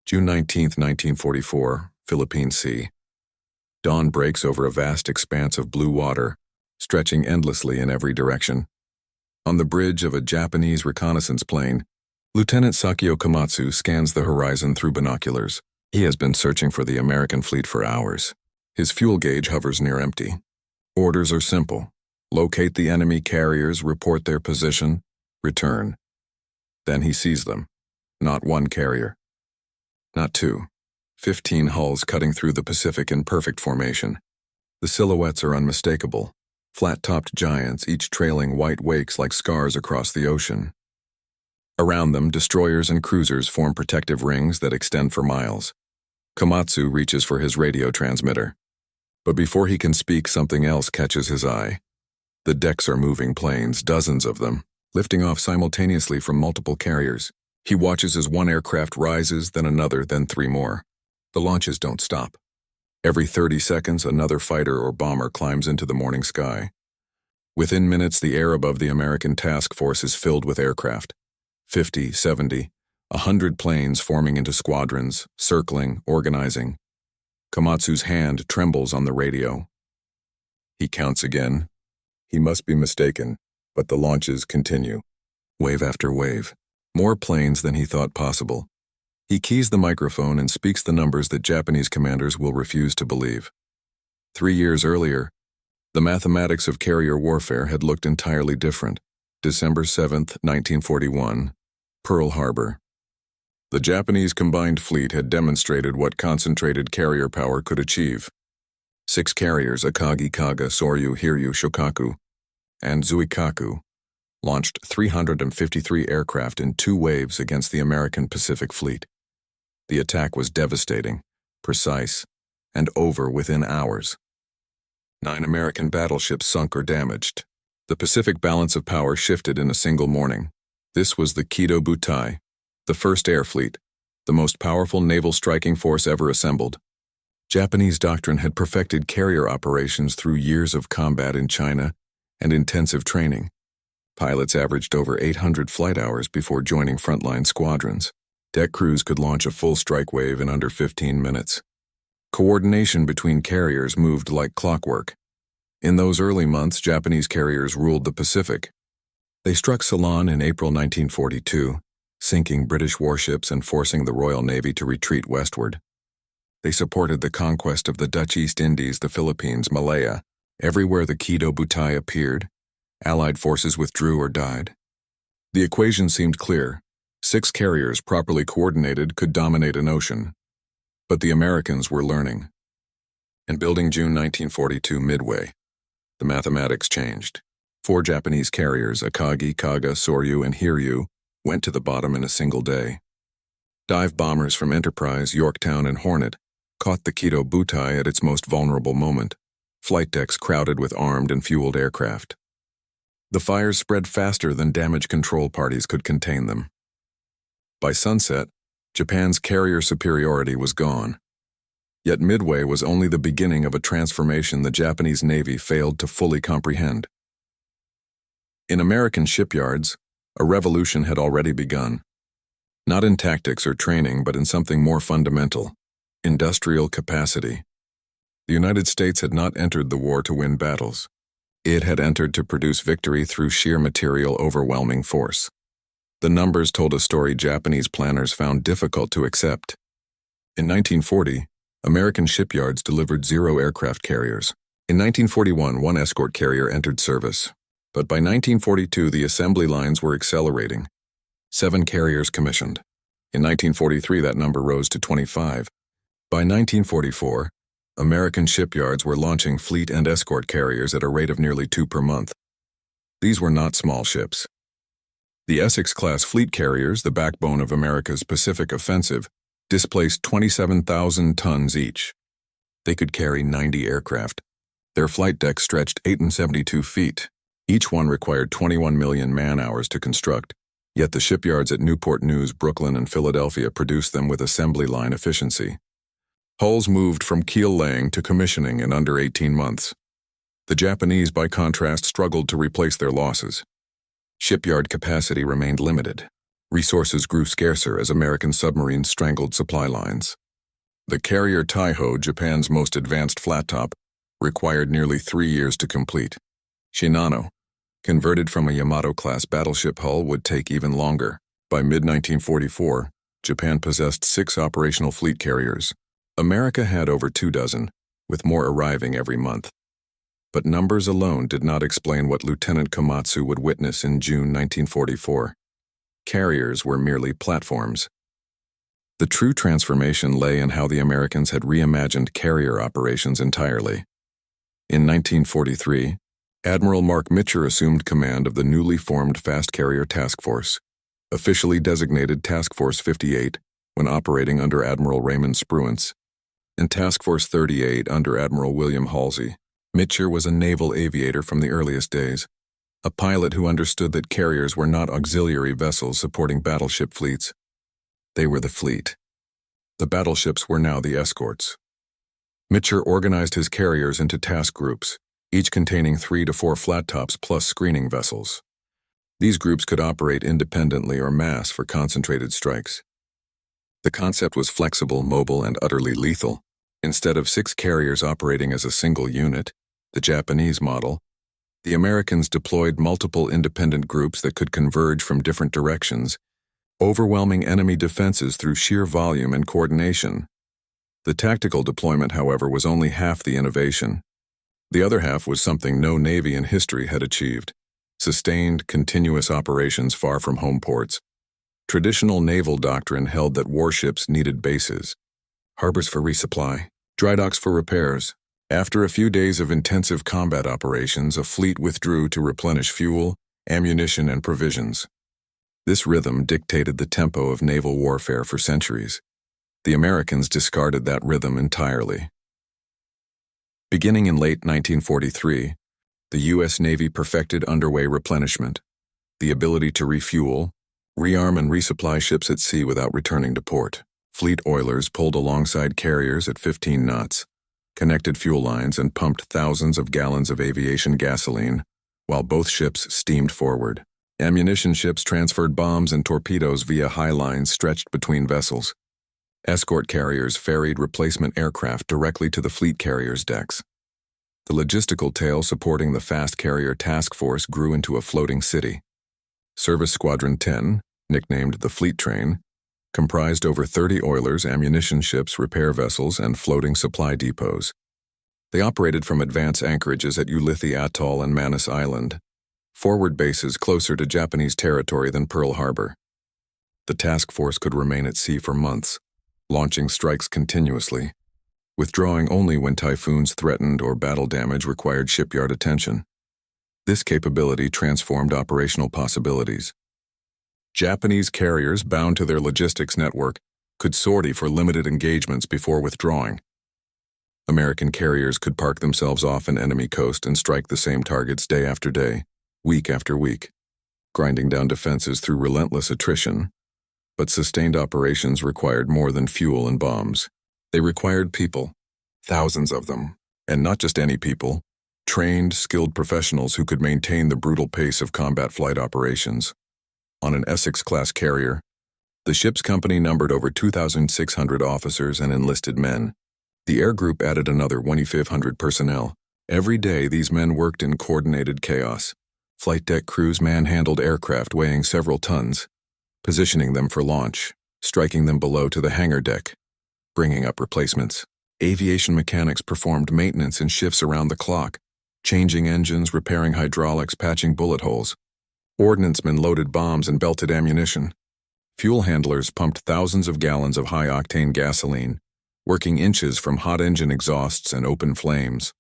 June 19, 1944, Philippine Sea. Dawn breaks over a vast expanse of blue water, stretching endlessly in every direction. On the bridge of a Japanese reconnaissance plane, Lieutenant Sakio Komatsu scans the horizon through binoculars. He has been searching for the American fleet for hours. His fuel gauge hovers near empty. Orders are simple. Locate the enemy carriers, report their position, return. Then he sees them. Not one carrier. Not two. 15 hulls cutting through the Pacific in perfect formation. The silhouettes are unmistakable. Flat-topped giants, each trailing white wakes like scars across the ocean. Around them, destroyers and cruisers form protective rings that extend for miles. Komatsu reaches for his radio transmitter. But before he can speak, something else catches his eye. The decks are moving planes, dozens of them, lifting off simultaneously from multiple carriers. He watches as one aircraft rises, then another, then three more. The launches don't stop. Every 30 seconds, another fighter or bomber climbs into the morning sky. Within minutes, the air above the American task force is filled with aircraft. 50, 70, 100 planes forming into squadrons, circling, organizing. Komatsu's hand trembles on the radio. He counts again. He must be mistaken, but the launches continue. Wave after wave. More planes than he thought possible. He keys the microphone and speaks the numbers that Japanese commanders will refuse to believe. 3 years earlier, the mathematics of carrier warfare had looked entirely different. December 7, 1941, Pearl Harbor. The Japanese combined fleet had demonstrated what concentrated carrier power could achieve. 6 carriers, Akagi, Kaga, Soryu, Hiryu, Shokaku, and Zuikaku, launched 353 aircraft in 2 waves against the American Pacific Fleet. The attack was devastating, precise, and over within hours. 9 American battleships sunk or damaged. The Pacific balance of power shifted in a single morning. This was the WWII, the first air fleet, the most powerful naval striking force ever assembled. Japanese doctrine had perfected carrier operations through years of combat in China and intensive training. Pilots averaged over 800 flight hours before joining frontline squadrons. Deck crews could launch a full strike wave in under 15 minutes. Coordination between carriers moved like clockwork. In those early months, Japanese carriers ruled the Pacific. They struck Ceylon in April 1942, sinking British warships and forcing the Royal Navy to retreat westward. They supported the conquest of the Dutch East Indies, the Philippines, Malaya. Everywhere the WWII appeared, Allied forces withdrew or died. The equation seemed clear. 6 carriers properly coordinated could dominate an ocean. But the Americans were learning. In building June 1942 Midway, the mathematics changed. 4 Japanese carriers, Akagi, Kaga, Soryu, and Hiryu, went to the bottom in a single day. Dive bombers from Enterprise, Yorktown, and Hornet caught the WWII at its most vulnerable moment. Flight decks crowded with armed and fueled aircraft. The fires spread faster than damage control parties could contain them. By sunset, Japan's carrier superiority was gone. Yet Midway was only the beginning of a transformation the Japanese Navy failed to fully comprehend. In American shipyards, a revolution had already begun. Not in tactics or training, but in something more fundamental: industrial capacity. The United States had not entered the war to win battles. It had entered to produce victory through sheer material overwhelming force. The numbers told a story Japanese planners found difficult to accept. In 1940, American shipyards delivered 0 aircraft carriers. In 1941, 1 escort carrier entered service. But by 1942, the assembly lines were accelerating. 7 carriers commissioned. In 1943, that number rose to 25. By 1944, American shipyards were launching fleet and escort carriers at a rate of nearly 2 per month. These were not small ships. The Essex-class fleet carriers, the backbone of America's Pacific offensive, displaced 27,000 tons each. They could carry 90 aircraft. Their flight decks stretched 872 feet. Each one required 21 million man-hours to construct, yet the shipyards at Newport News, Brooklyn, and Philadelphia produced them with assembly line efficiency. Hulls moved from keel laying to commissioning in under 18 months. The Japanese, by contrast, struggled to replace their losses. Shipyard capacity remained limited. Resources grew scarcer as American submarines strangled supply lines. The carrier Taiho, Japan's most advanced flat-top, required nearly 3 years to complete. Shinano, converted from a Yamato-class battleship hull, would take even longer. By mid-1944, Japan possessed 6 operational fleet carriers. America had over 2 dozen, with more arriving every month. But numbers alone did not explain what Lieutenant Komatsu would witness in June 1944. Carriers were merely platforms. The true transformation lay in how the Americans had reimagined carrier operations entirely. In 1943, Admiral Mark Mitcher assumed command of the newly formed Fast Carrier Task Force, officially designated Task Force 58 when operating under Admiral Raymond Spruance, and Task Force 38 under Admiral William Halsey. Mitcher was a naval aviator from the earliest days, a pilot who understood that carriers were not auxiliary vessels supporting battleship fleets. They were the fleet. The battleships were now the escorts. Mitcher organized his carriers into task groups, each containing 3 to 4 flat tops plus screening vessels. These groups could operate independently or mass for concentrated strikes. The concept was flexible, mobile, and utterly lethal. Instead of 6 carriers operating as a single unit, the Japanese model, the Americans deployed multiple independent groups that could converge from different directions, overwhelming enemy defenses through sheer volume and coordination. The tactical deployment, however, was only half the innovation. The other half was something no navy in history had achieved: sustained, continuous operations far from home ports. Traditional naval doctrine held that warships needed bases, harbors for resupply, dry docks for repairs. After a few days of intensive combat operations, a fleet withdrew to replenish fuel, ammunition, and provisions. This rhythm dictated the tempo of naval warfare for centuries. The Americans discarded that rhythm entirely. Beginning in late 1943, the U.S. Navy perfected underway replenishment, the ability to refuel, rearm, and resupply ships at sea without returning to port. Fleet oilers pulled alongside carriers at 15 knots, connected fuel lines, and pumped thousands of gallons of aviation gasoline, while both ships steamed forward. Ammunition ships transferred bombs and torpedoes via high lines stretched between vessels. Escort carriers ferried replacement aircraft directly to the fleet carriers' decks. The logistical tail supporting the Fast Carrier Task Force grew into a floating city. Service Squadron 10, nicknamed the Fleet Train, comprised over 30 oilers, ammunition ships, repair vessels, and floating supply depots. They operated from advance anchorages at Ulithi Atoll and Manus Island, forward bases closer to Japanese territory than Pearl Harbor. The task force could remain at sea for months, launching strikes continuously, withdrawing only when typhoons threatened or battle damage required shipyard attention. This capability transformed operational possibilities. Japanese carriers bound to their logistics network could sortie for limited engagements before withdrawing. American carriers could park themselves off an enemy coast and strike the same targets day after day, week after week, grinding down defenses through relentless attrition. But sustained operations required more than fuel and bombs. They required people, thousands of them, and not just any people, trained, skilled professionals who could maintain the brutal pace of combat flight operations. On an Essex-class carrier, the ship's company numbered over 2,600 officers and enlisted men. The air group added another 2,500 personnel. Every day, these men worked in coordinated chaos. Flight deck crews manhandled aircraft weighing several tons, positioning them for launch, striking them below to the hangar deck, bringing up replacements. Aviation mechanics performed maintenance in shifts around the clock, changing engines, repairing hydraulics, patching bullet holes. Ordnancemen loaded bombs and belted ammunition. Fuel handlers pumped thousands of gallons of high-octane gasoline, working inches from hot engine exhausts and open flames.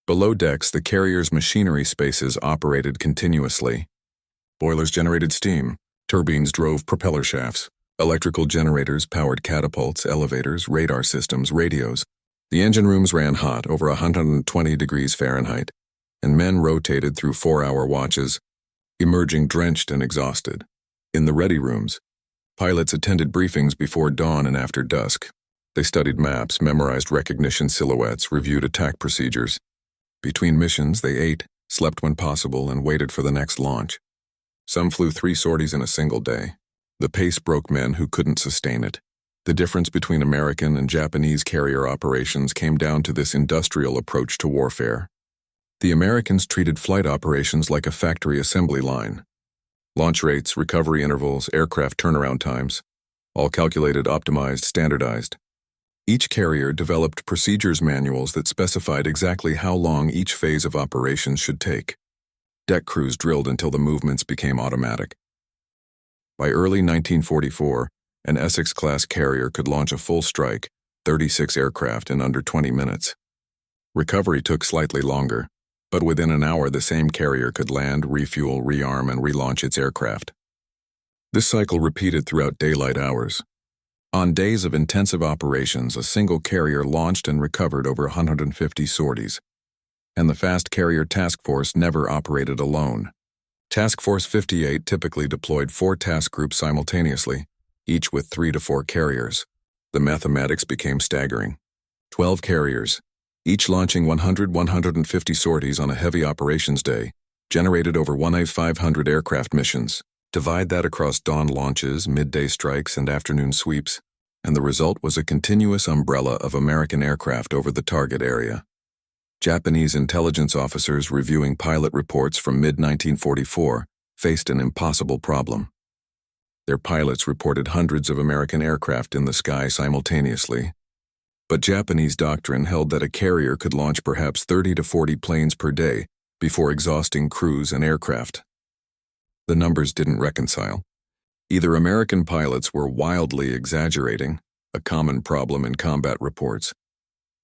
Below decks, the carrier's machinery spaces operated continuously. Boilers generated steam, turbines drove propeller shafts, electrical generators powered catapults, elevators, radar systems, radios. The engine rooms ran hot, over 120 degrees Fahrenheit, and men rotated through 4-hour watches, emerging drenched and exhausted. In the ready rooms, pilots attended briefings before dawn and after dusk. They studied maps, memorized recognition silhouettes, reviewed attack procedures. Between missions, they ate, slept when possible, and waited for the next launch. Some flew 3 sorties in a single day. The pace broke men who couldn't sustain it. The difference between American and Japanese carrier operations came down to this industrial approach to warfare. The Americans treated flight operations like a factory assembly line. Launch rates, recovery intervals, aircraft turnaround times, all calculated, optimized, standardized. Each carrier developed procedures manuals that specified exactly how long each phase of operations should take. Deck crews drilled until the movements became automatic. By early 1944, an Essex-class carrier could launch a full strike, 36 aircraft in under 20 minutes. Recovery took slightly longer, but within an hour the same carrier could land, refuel, rearm, and relaunch its aircraft. This cycle repeated throughout daylight hours. On days of intensive operations, a single carrier launched and recovered over 150 sorties. And the Fast Carrier Task Force never operated alone. Task Force 58 typically deployed 4 task groups simultaneously, each with 3 to 4 carriers. The mathematics became staggering. 12 carriers, each launching 150 sorties on a heavy operations day, generated over 1,500 aircraft missions. Divide that across dawn launches, midday strikes, and afternoon sweeps, and the result was a continuous umbrella of American aircraft over the target area. Japanese intelligence officers reviewing pilot reports from mid-1944 faced an impossible problem. Their pilots reported hundreds of American aircraft in the sky simultaneously, but Japanese doctrine held that a carrier could launch perhaps 30 to 40 planes per day before exhausting crews and aircraft. The numbers didn't reconcile. Either American pilots were wildly exaggerating, a common problem in combat reports,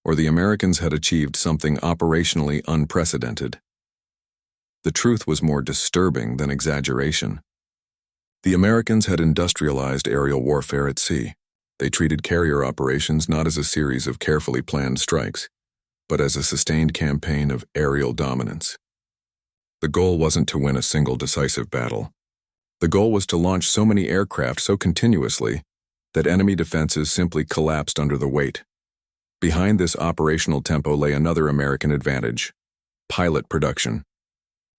or the Americans had achieved something operationally unprecedented. The truth was more disturbing than exaggeration. The Americans had industrialized aerial warfare at sea. They treated carrier operations not as a series of carefully planned strikes, but as a sustained campaign of aerial dominance. The goal wasn't to win a single decisive battle. The goal was to launch so many aircraft so continuously that enemy defenses simply collapsed under the weight. Behind this operational tempo lay another American advantage: pilot production.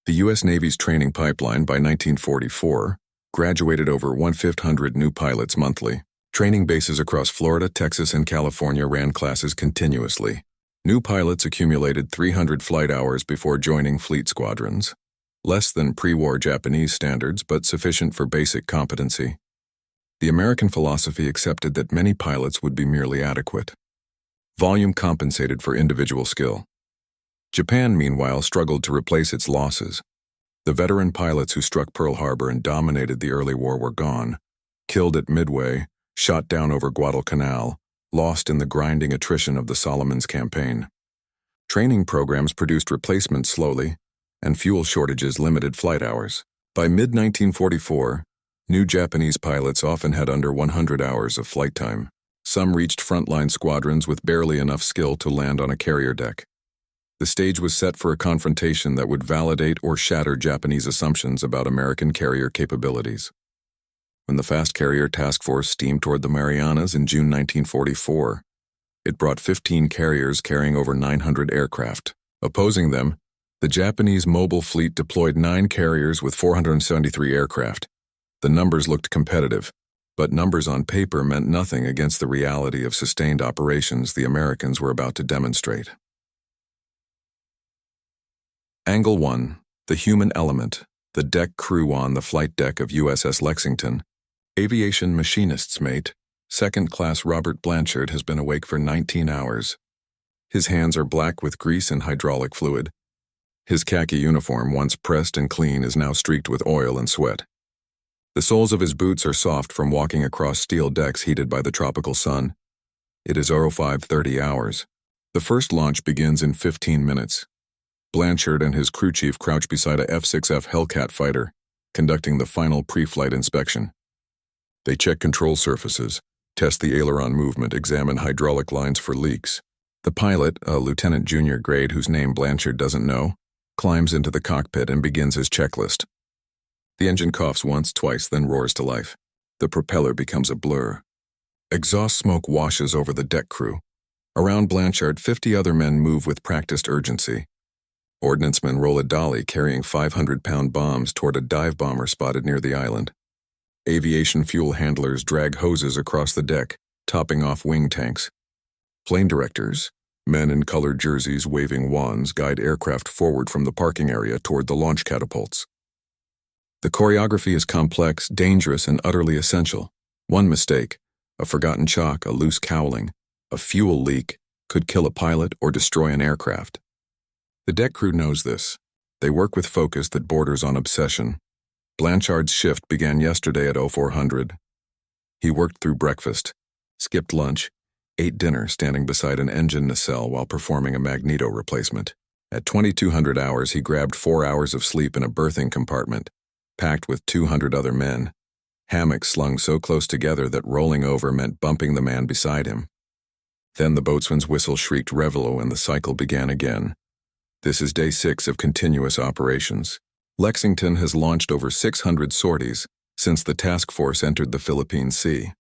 The U.S. Navy's training pipeline by 1944 graduated over 1,500 new pilots monthly. Training bases across Florida, Texas, and California ran classes continuously. New pilots accumulated 300 flight hours before joining fleet squadrons. Less than pre-war Japanese standards, but sufficient for basic competency. The American philosophy accepted that many pilots would be merely adequate. Volume compensated for individual skill. Japan, meanwhile, struggled to replace its losses. The veteran pilots who struck Pearl Harbor and dominated the early war were gone, killed at Midway, shot down over Guadalcanal, lost in the grinding attrition of the Solomons campaign. Training programs produced replacements slowly, and fuel shortages limited flight hours. By mid-1944, new Japanese pilots often had under 100 hours of flight time. Some reached frontline squadrons with barely enough skill to land on a carrier deck. The stage was set for a confrontation that would validate or shatter Japanese assumptions about American carrier capabilities. When the Fast Carrier Task Force steamed toward the Marianas in June 1944, it brought 15 carriers carrying over 900 aircraft. Opposing them, the Japanese mobile fleet deployed 9 carriers with 473 aircraft. The numbers looked competitive, but numbers on paper meant nothing against the reality of sustained operations the Americans were about to demonstrate. Angle 1. The human element. The deck crew on the flight deck of USS Lexington. Aviation machinist's mate, second-class Robert Blanchard, has been awake for 19 hours. His hands are black with grease and hydraulic fluid. His khaki uniform, once pressed and clean, is now streaked with oil and sweat. The soles of his boots are soft from walking across steel decks heated by the tropical sun. It is 05:30 hours. The first launch begins in 15 minutes. Blanchard and his crew chief crouch beside a F-6F Hellcat fighter, conducting the final pre-flight inspection. They check control surfaces, test the aileron movement, examine hydraulic lines for leaks. The pilot, a lieutenant junior grade whose name Blanchard doesn't know, climbs into the cockpit and begins his checklist. The engine coughs once, twice, then roars to life. The propeller becomes a blur. Exhaust smoke washes over the deck crew. Around Blanchard, 50 other men move with practiced urgency. Ordnancemen roll a dolly carrying 500-pound bombs toward a dive bomber spotted near the island. Aviation fuel handlers drag hoses across the deck, topping off wing tanks. Plane directors, men in colored jerseys waving wands, guide aircraft forward from the parking area toward the launch catapults. The choreography is complex, dangerous, and utterly essential. One mistake, a forgotten chock, a loose cowling, a fuel leak, could kill a pilot or destroy an aircraft. The deck crew knows this. They work with focus that borders on obsession. Blanchard's shift began yesterday at 0400. He worked through breakfast, skipped lunch, ate dinner standing beside an engine nacelle while performing a magneto replacement. At 2200 hours, he grabbed 4 hours of sleep in a berthing compartment, packed with 200 other men, hammocks slung so close together that rolling over meant bumping the man beside him. Then the boatswain's whistle shrieked reveille and the cycle began again. This is day 6 of continuous operations. Lexington has launched over 600 sorties since the task force entered the Philippine Sea.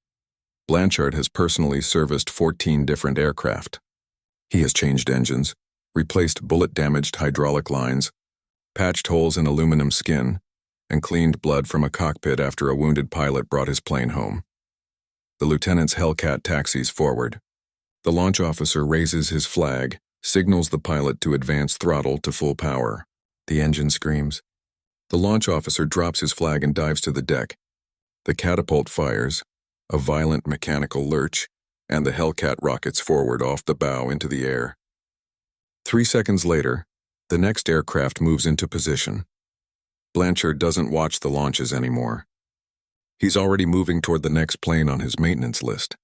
Blanchard has personally serviced 14 different aircraft. He has changed engines, replaced bullet-damaged hydraulic lines, patched holes in aluminum skin, and cleaned blood from a cockpit after a wounded pilot brought his plane home. The lieutenant's Hellcat taxis forward. The launch officer raises his flag, signals the pilot to advance throttle to full power. The engine screams. The launch officer drops his flag and dives to the deck. The catapult fires, a violent mechanical lurch, and the Hellcat rockets forward off the bow into the air. 3 seconds later, the next aircraft moves into position. Blanchard doesn't watch the launches anymore. He's already moving toward the next plane on his maintenance list.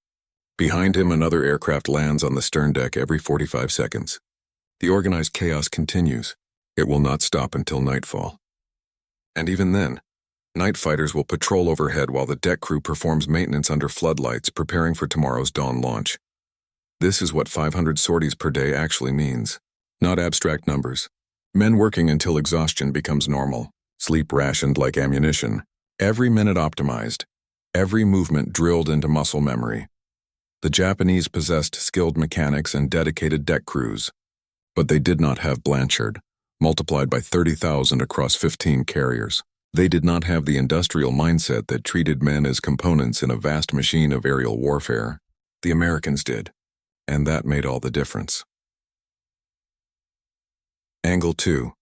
Behind him, another aircraft lands on the stern deck every 45 seconds. The organized chaos continues. It will not stop until nightfall. And even then, night fighters will patrol overhead while the deck crew performs maintenance under floodlights, preparing for tomorrow's dawn launch. This is what 500 sorties per day actually means, not abstract numbers. Men working until exhaustion becomes normal, sleep rationed like ammunition, every minute optimized, every movement drilled into muscle memory. The Japanese possessed skilled mechanics and dedicated deck crews, but they did not have Blanchard, multiplied by 30,000 across 15 carriers. They did not have the industrial mindset that treated men as components in a vast machine of aerial warfare. The Americans did, and that made all the difference. Angle 2.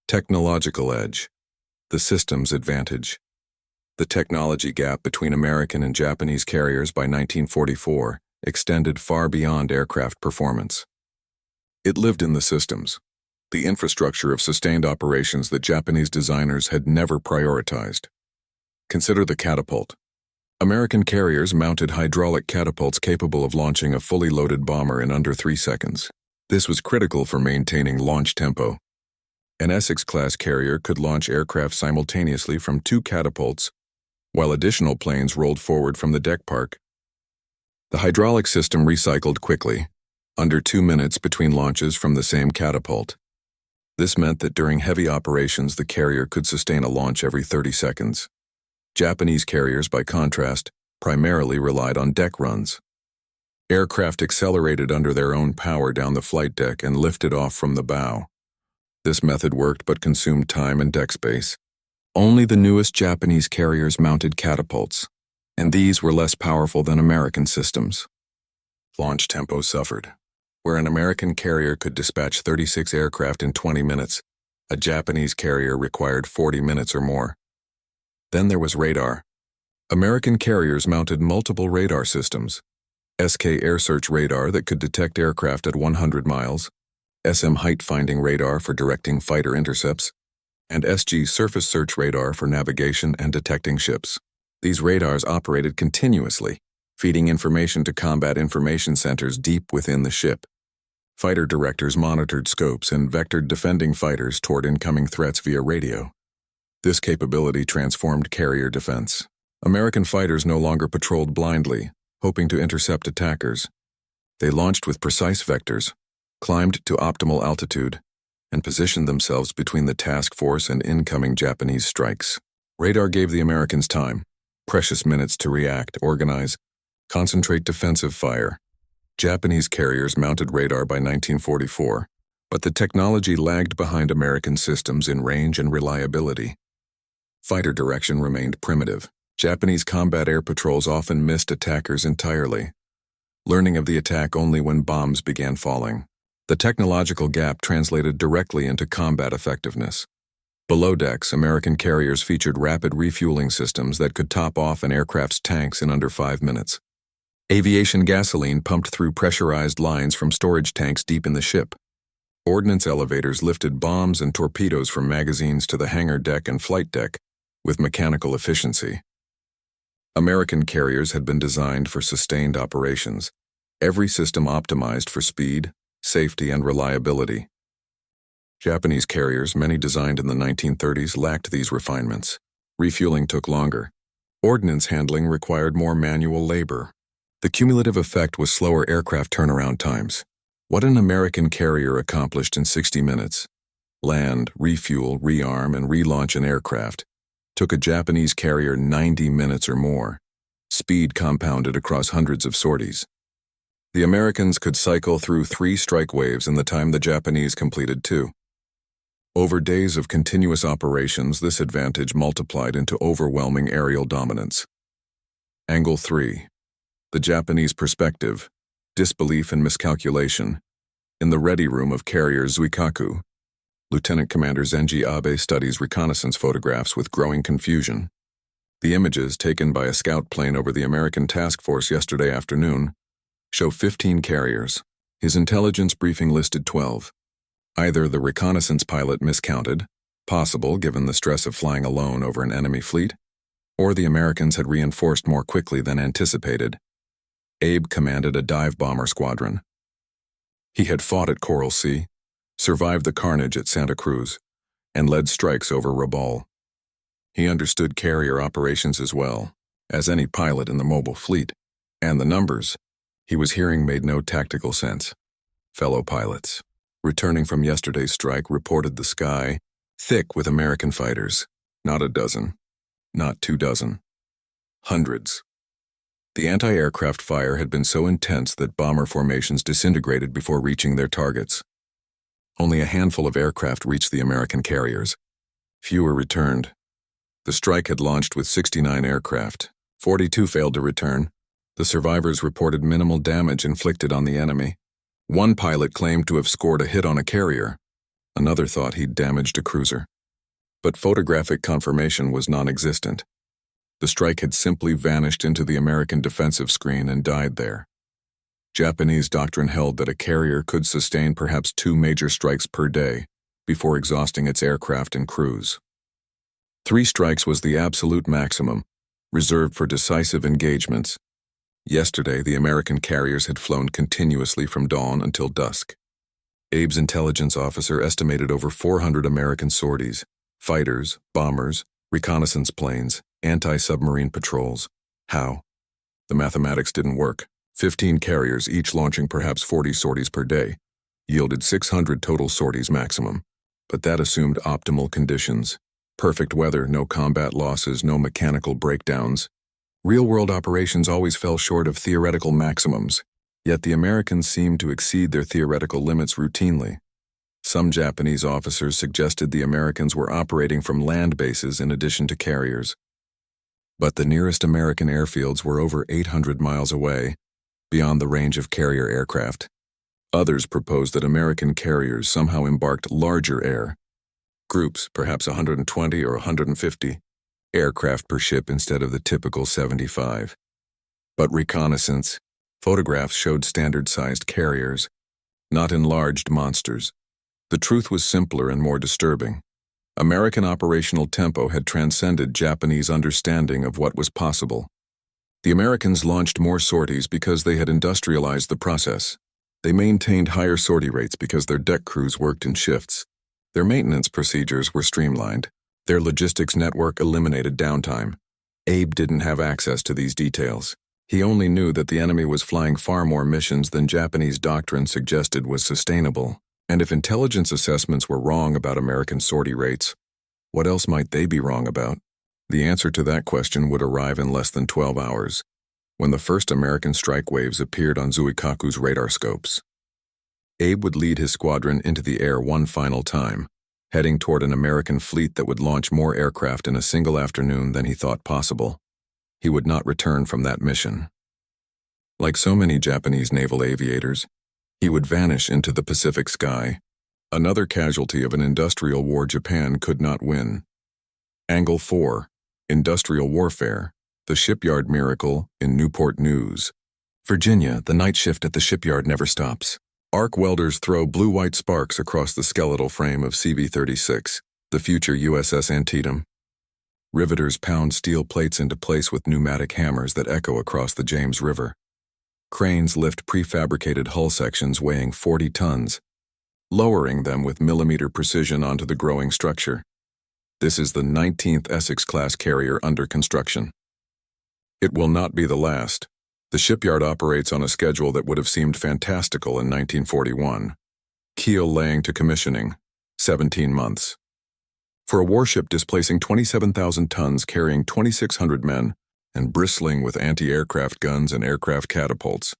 Technological edge. The systems advantage. The technology gap between American and Japanese carriers by 1944 extended far beyond aircraft performance. It lived in the systems, the infrastructure of sustained operations that Japanese designers had never prioritized. Consider the catapult. American carriers mounted hydraulic catapults capable of launching a fully loaded bomber in under 3 seconds. This was critical for maintaining launch tempo. An Essex-class carrier could launch aircraft simultaneously from 2 catapults, while additional planes rolled forward from the deck park. The hydraulic system recycled quickly, under 2 minutes between launches from the same catapult. This meant that during heavy operations the carrier could sustain a launch every 30 seconds. Japanese carriers, by contrast, primarily relied on deck runs. Aircraft accelerated under their own power down the flight deck and lifted off from the bow. This method worked but consumed time and deck space. Only the newest Japanese carriers mounted catapults, and these were less powerful than American systems. Launch tempo suffered. Where an American carrier could dispatch 36 aircraft in 20 minutes, a Japanese carrier required 40 minutes or more. Then there was radar. American carriers mounted multiple radar systems: SK air search radar that could detect aircraft at 100 miles, SM height finding radar for directing fighter intercepts, and SG surface search radar for navigation and detecting ships. These radars operated continuously, feeding information to combat information centers deep within the ship. Fighter directors monitored scopes and vectored defending fighters toward incoming threats via radio. This capability transformed carrier defense. American fighters no longer patrolled blindly, hoping to intercept attackers. They launched with precise vectors, climbed to optimal altitude, and positioned themselves between the task force and incoming Japanese strikes. Radar gave the Americans time, precious minutes to react, organize, concentrate defensive fire. Japanese carriers mounted radar by 1944, But the technology lagged behind American systems in range and reliability. Fighter direction remained primitive. Japanese combat air patrols often missed attackers entirely, learning of the attack only when bombs began falling. The technological gap translated directly into combat effectiveness. Below decks, American carriers featured rapid refueling systems that could top off an aircraft's tanks in under 5 minutes. Aviation gasoline pumped through pressurized lines from storage tanks deep in the ship. Ordnance elevators lifted bombs and torpedoes from magazines to the hangar deck and flight deck with mechanical efficiency. American carriers had been designed for sustained operations, every system optimized for speed, safety, and reliability. Japanese carriers, many designed in the 1930s, lacked these refinements. Refueling took longer. Ordnance handling required more manual labor. The cumulative effect was slower aircraft turnaround times. What an American carrier accomplished in 60 minutes. Land, refuel, rearm, and relaunch an aircraft took a Japanese carrier 90 minutes or more. Speed compounded across hundreds of sorties. The Americans could cycle through 3 strike waves in the time the Japanese completed 2. Over days of continuous operations, this advantage multiplied into overwhelming aerial dominance. Angle 3. The Japanese perspective, disbelief and miscalculation. In the ready room of carrier Zuikaku, Lieutenant Commander Zenji Abe studies reconnaissance photographs with growing confusion. The images taken by a scout plane over the American task force yesterday afternoon show 15 carriers. His intelligence briefing listed 12. Either the reconnaissance pilot miscounted, possible given the stress of flying alone over an enemy fleet, or the Americans had reinforced more quickly than anticipated. Abe commanded a dive bomber squadron. He had fought at Coral Sea, survived the carnage at Santa Cruz, and led strikes over Rabaul. He understood carrier operations as well as any pilot in the mobile fleet, and the numbers he was hearing made no tactical sense. Fellow pilots, returning from yesterday's strike, reported the sky thick with American fighters. Not a dozen, not 2 dozen. Hundreds. The anti-aircraft fire had been so intense that bomber formations disintegrated before reaching their targets. Only a handful of aircraft reached the American carriers. Fewer returned. The strike had launched with 69 aircraft. 42 failed to return. The survivors reported minimal damage inflicted on the enemy. One pilot claimed to have scored a hit on a carrier. Another thought he'd damaged a cruiser. But photographic confirmation was non-existent. The strike had simply vanished into the American defensive screen and died there. Japanese doctrine held that a carrier could sustain perhaps 2 major strikes per day before exhausting its aircraft and crews. 3 strikes was the absolute maximum, reserved for decisive engagements. Yesterday, the American carriers had flown continuously from dawn until dusk. Abe's intelligence officer estimated over 400 American sorties, fighters, bombers, reconnaissance planes, anti-submarine patrols. How? The mathematics didn't work. 15 carriers, each launching perhaps 40 sorties per day, yielded 600 total sorties maximum. But that assumed optimal conditions. Perfect weather, no combat losses, no mechanical breakdowns. Real-world operations always fell short of theoretical maximums, yet the Americans seemed to exceed their theoretical limits routinely. Some Japanese officers suggested the Americans were operating from land bases in addition to carriers. But the nearest American airfields were over 800 miles away, beyond the range of carrier aircraft. Others proposed that American carriers somehow embarked larger groups, perhaps 120 or 150, aircraft per ship instead of the typical 75. But reconnaissance photographs showed standard-sized carriers, not enlarged monsters. The truth was simpler and more disturbing. American operational tempo had transcended Japanese understanding of what was possible. The Americans launched more sorties because they had industrialized the process. They maintained higher sortie rates because their deck crews worked in shifts. Their maintenance procedures were streamlined. Their logistics network eliminated downtime. Abe didn't have access to these details. He only knew that the enemy was flying far more missions than Japanese doctrine suggested was sustainable. And if intelligence assessments were wrong about American sortie rates, what else might they be wrong about? The answer to that question would arrive in less than 12 hours, when the first American strike waves appeared on Zuikaku's radar scopes. Abe would lead his squadron into the air one final time, heading toward an American fleet that would launch more aircraft in a single afternoon than he thought possible. He would not return from that mission. Like so many Japanese naval aviators, he would vanish into the Pacific sky, another casualty of an industrial war Japan could not win. Angle 4, Industrial Warfare, the Shipyard Miracle in Newport News. Virginia, the night shift at the shipyard never stops. Arc welders throw blue-white sparks across the skeletal frame of CV-36, the future USS Antietam. Riveters pound steel plates into place with pneumatic hammers that echo across the James River. Cranes lift prefabricated hull sections weighing 40 tons, lowering them with millimeter precision onto the growing structure. This is the 19th Essex-class carrier under construction. It will not be the last. The shipyard operates on a schedule that would have seemed fantastical in 1941. Keel laying to commissioning, 17 months. For a warship displacing 27,000 tons, carrying 2,600 men, and bristling with anti-aircraft guns and aircraft catapults,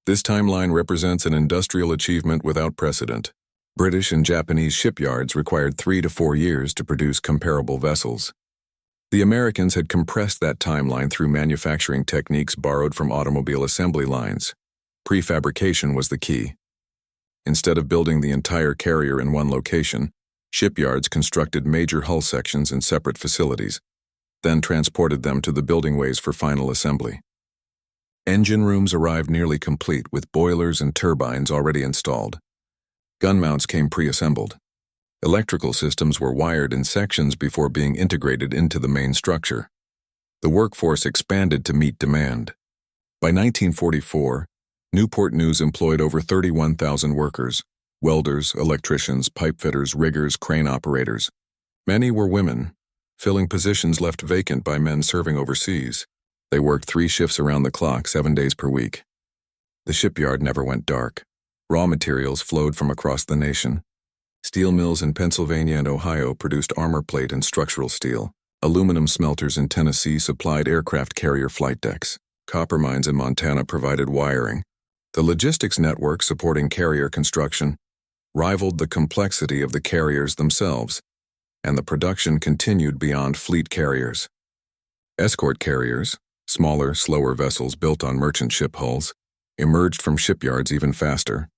this timeline represents an industrial achievement without precedent. British and Japanese shipyards required 3 to 4 years to produce comparable vessels. The Americans had compressed that timeline through manufacturing techniques borrowed from automobile assembly lines. Prefabrication was the key. Instead of building the entire carrier in one location, shipyards constructed major hull sections in separate facilities, then transported them to the building ways for final assembly. Engine rooms arrived nearly complete with boilers and turbines already installed. Gun mounts came pre-assembled. Electrical systems were wired in sections before being integrated into the main structure. The workforce expanded to meet demand. By 1944, Newport News employed over 31,000 workers, welders, electricians, pipefitters, riggers, crane operators. Many were women, filling positions left vacant by men serving overseas. They worked 3 shifts around the clock, 7 days per week. The shipyard never went dark. Raw materials flowed from across the nation. Steel mills in Pennsylvania and Ohio produced armor plate and structural steel. Aluminum smelters in Tennessee supplied aircraft carrier flight decks. Copper mines in Montana provided wiring. The logistics network supporting carrier construction rivaled the complexity of the carriers themselves, and the production continued beyond fleet carriers. Escort carriers, smaller, slower vessels built on merchant ship hulls, emerged from shipyards even faster.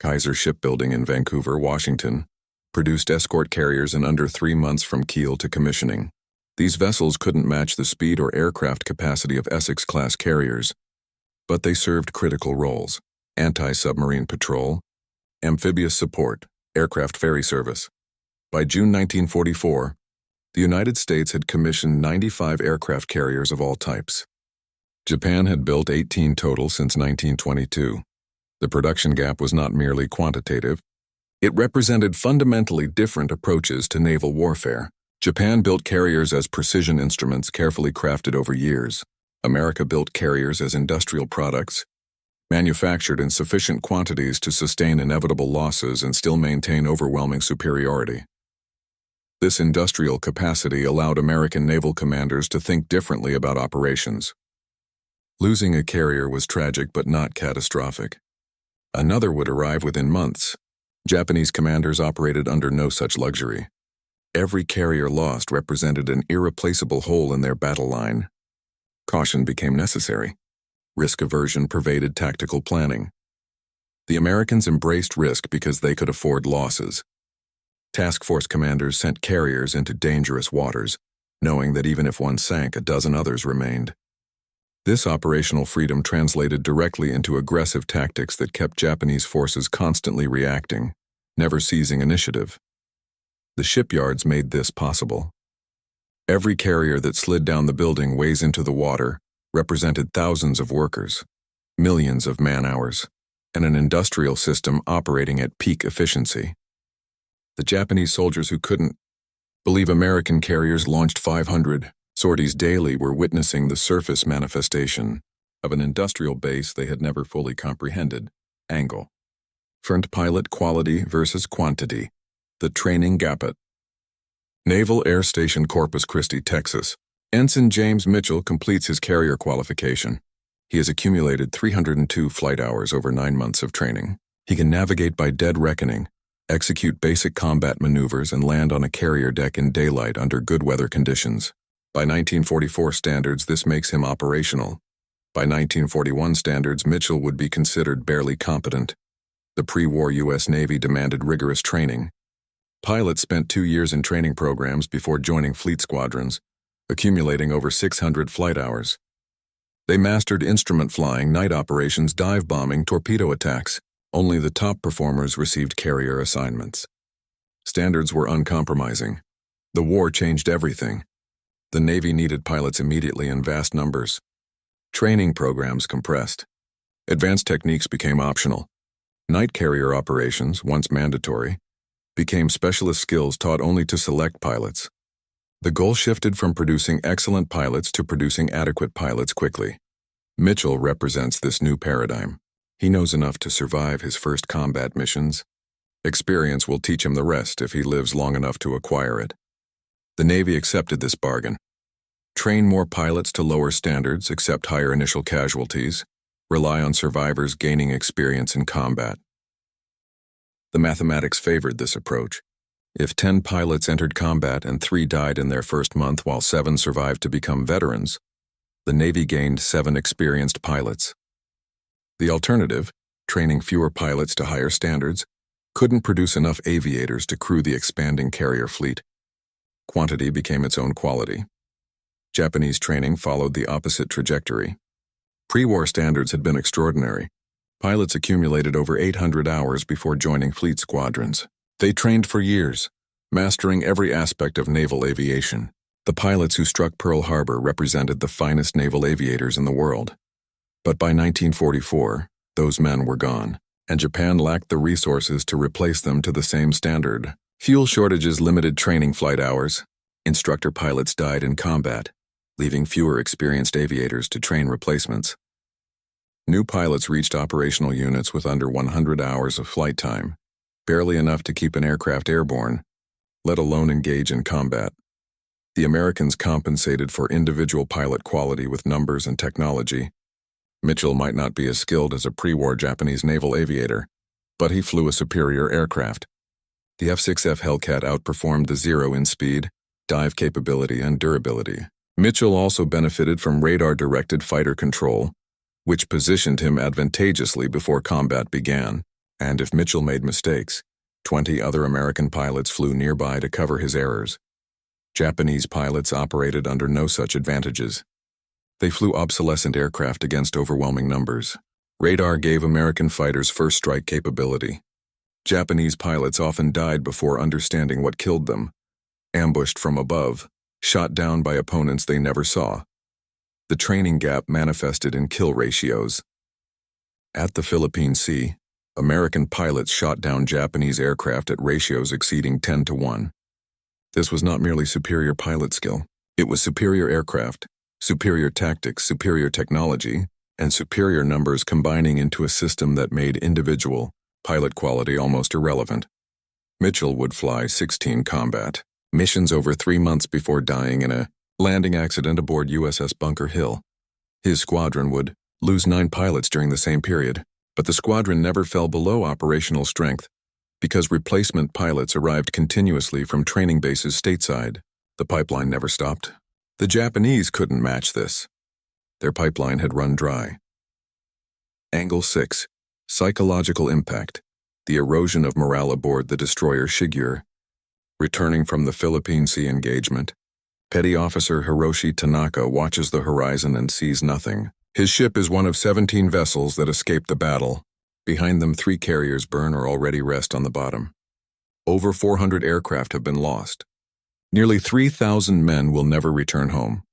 Kaiser Shipbuilding in Vancouver, Washington, produced escort carriers in under 3 months from keel to commissioning. These vessels couldn't match the speed or aircraft capacity of Essex-class carriers, but they served critical roles: anti-submarine patrol, amphibious support, aircraft ferry service. By June 1944, the United States had commissioned 95 aircraft carriers of all types. Japan had built 18 total since 1922. The production gap was not merely quantitative. It represented fundamentally different approaches to naval warfare. Japan built carriers as precision instruments carefully crafted over years. America built carriers as industrial products, manufactured in sufficient quantities to sustain inevitable losses and still maintain overwhelming superiority. This industrial capacity allowed American naval commanders to think differently about operations. Losing a carrier was tragic but not catastrophic. Another would arrive within months. Japanese commanders operated under no such luxury. Every carrier lost represented an irreplaceable hole in their battle line. Caution became necessary. Risk aversion pervaded tactical planning. The Americans embraced risk because they could afford losses. Task force commanders sent carriers into dangerous waters, knowing that even if one sank, a dozen others remained. This operational freedom translated directly into aggressive tactics that kept Japanese forces constantly reacting, never seizing initiative. The shipyards made this possible. Every carrier that slid down the building ways into the water represented thousands of workers, millions of man-hours, and an industrial system operating at peak efficiency. The Japanese soldiers who couldn't believe American carriers launched 500 sorties daily were witnessing the surface manifestation of an industrial base they had never fully comprehended. Angle. Front pilot quality versus quantity. The training gap at Naval Air Station Corpus Christi, Texas. Ensign James Mitchell completes his carrier qualification. He has accumulated 302 flight hours over 9 months of training. He can navigate by dead reckoning, execute basic combat maneuvers, and land on a carrier deck in daylight under good weather conditions. By 1944 standards, this makes him operational. By 1941 standards, Mitchell would be considered barely competent. The pre-war U.S. Navy demanded rigorous training. Pilots spent 2 years in training programs before joining fleet squadrons, accumulating over 600 flight hours. They mastered instrument flying, night operations, dive bombing, torpedo attacks. Only the top performers received carrier assignments. Standards were uncompromising. The war changed everything. The Navy needed pilots immediately in vast numbers. Training programs compressed. Advanced techniques became optional. Night carrier operations, once mandatory, became specialist skills taught only to select pilots. The goal shifted from producing excellent pilots to producing adequate pilots quickly. Mitchell represents this new paradigm. He knows enough to survive his first combat missions. Experience will teach him the rest if he lives long enough to acquire it. The Navy accepted this bargain. Train more pilots to lower standards, accept higher initial casualties, rely on survivors gaining experience in combat. The mathematics favored this approach. If 10 pilots entered combat and 3 died in their first month while 7 survived to become veterans, the Navy gained 7 experienced pilots. The alternative, training fewer pilots to higher standards, couldn't produce enough aviators to crew the expanding carrier fleet. Quantity became its own quality. Japanese training followed the opposite trajectory. Pre-war standards had been extraordinary. Pilots accumulated over 800 hours before joining fleet squadrons. They trained for years, mastering every aspect of naval aviation. The pilots who struck Pearl Harbor represented the finest naval aviators in the world. But by 1944, those men were gone, and Japan lacked the resources to replace them to the same standard. Fuel shortages limited training flight hours. Instructor pilots died in combat, leaving fewer experienced aviators to train replacements. New pilots reached operational units with under 100 hours of flight time, barely enough to keep an aircraft airborne, let alone engage in combat. The Americans compensated for individual pilot quality with numbers and technology. Mitchell might not be as skilled as a pre-war Japanese naval aviator, but he flew a superior aircraft. The F-6F Hellcat outperformed the Zero in speed, dive capability, and durability. Mitchell also benefited from radar-directed fighter control, which positioned him advantageously before combat began, and if Mitchell made mistakes, 20 other American pilots flew nearby to cover his errors. Japanese pilots operated under no such advantages. They flew obsolescent aircraft against overwhelming numbers. Radar gave American fighters first strike capability. Japanese pilots often died before understanding what killed them, ambushed from above, shot down by opponents they never saw. The training gap manifested in kill ratios. At the Philippine Sea, American pilots shot down Japanese aircraft at ratios exceeding 10-1. This was not merely superior pilot skill. It was superior aircraft, superior tactics, superior technology, and superior numbers combining into a system that made individual pilot quality almost irrelevant. Mitchell would fly 16 combat missions over 3 months before dying in a landing accident aboard USS Bunker Hill. His squadron would lose 9 pilots during the same period, but the squadron never fell below operational strength because replacement pilots arrived continuously from training bases stateside. The pipeline never stopped. The Japanese couldn't match this. Their pipeline had run dry. Angle 6. Psychological impact. The erosion of morale aboard the destroyer Shigure. Returning from the Philippine Sea engagement, Petty Officer Hiroshi Tanaka watches the horizon and sees nothing. His ship is one of 17 vessels that escaped the battle. Behind them, 3 carriers burn or already rest on the bottom. Over 400 aircraft have been lost. Nearly 3,000 men will never return home.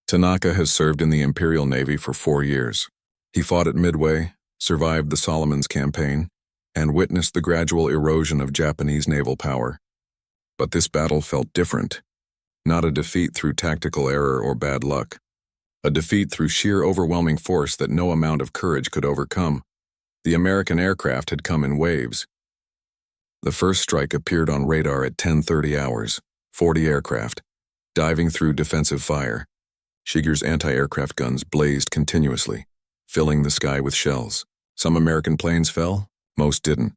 Tanaka has served in the Imperial Navy for 4 years. He fought at Midway, survived the Solomons campaign, and witnessed the gradual erosion of Japanese naval power. But this battle felt different. Not a defeat through tactical error or bad luck. A defeat through sheer overwhelming force that no amount of courage could overcome. The American aircraft had come in waves. The first strike appeared on radar at 10:30 hours. 40 aircraft, diving through defensive fire. Shigure's anti-aircraft guns blazed continuously, filling the sky with shells. Some American planes fell, Most didn't.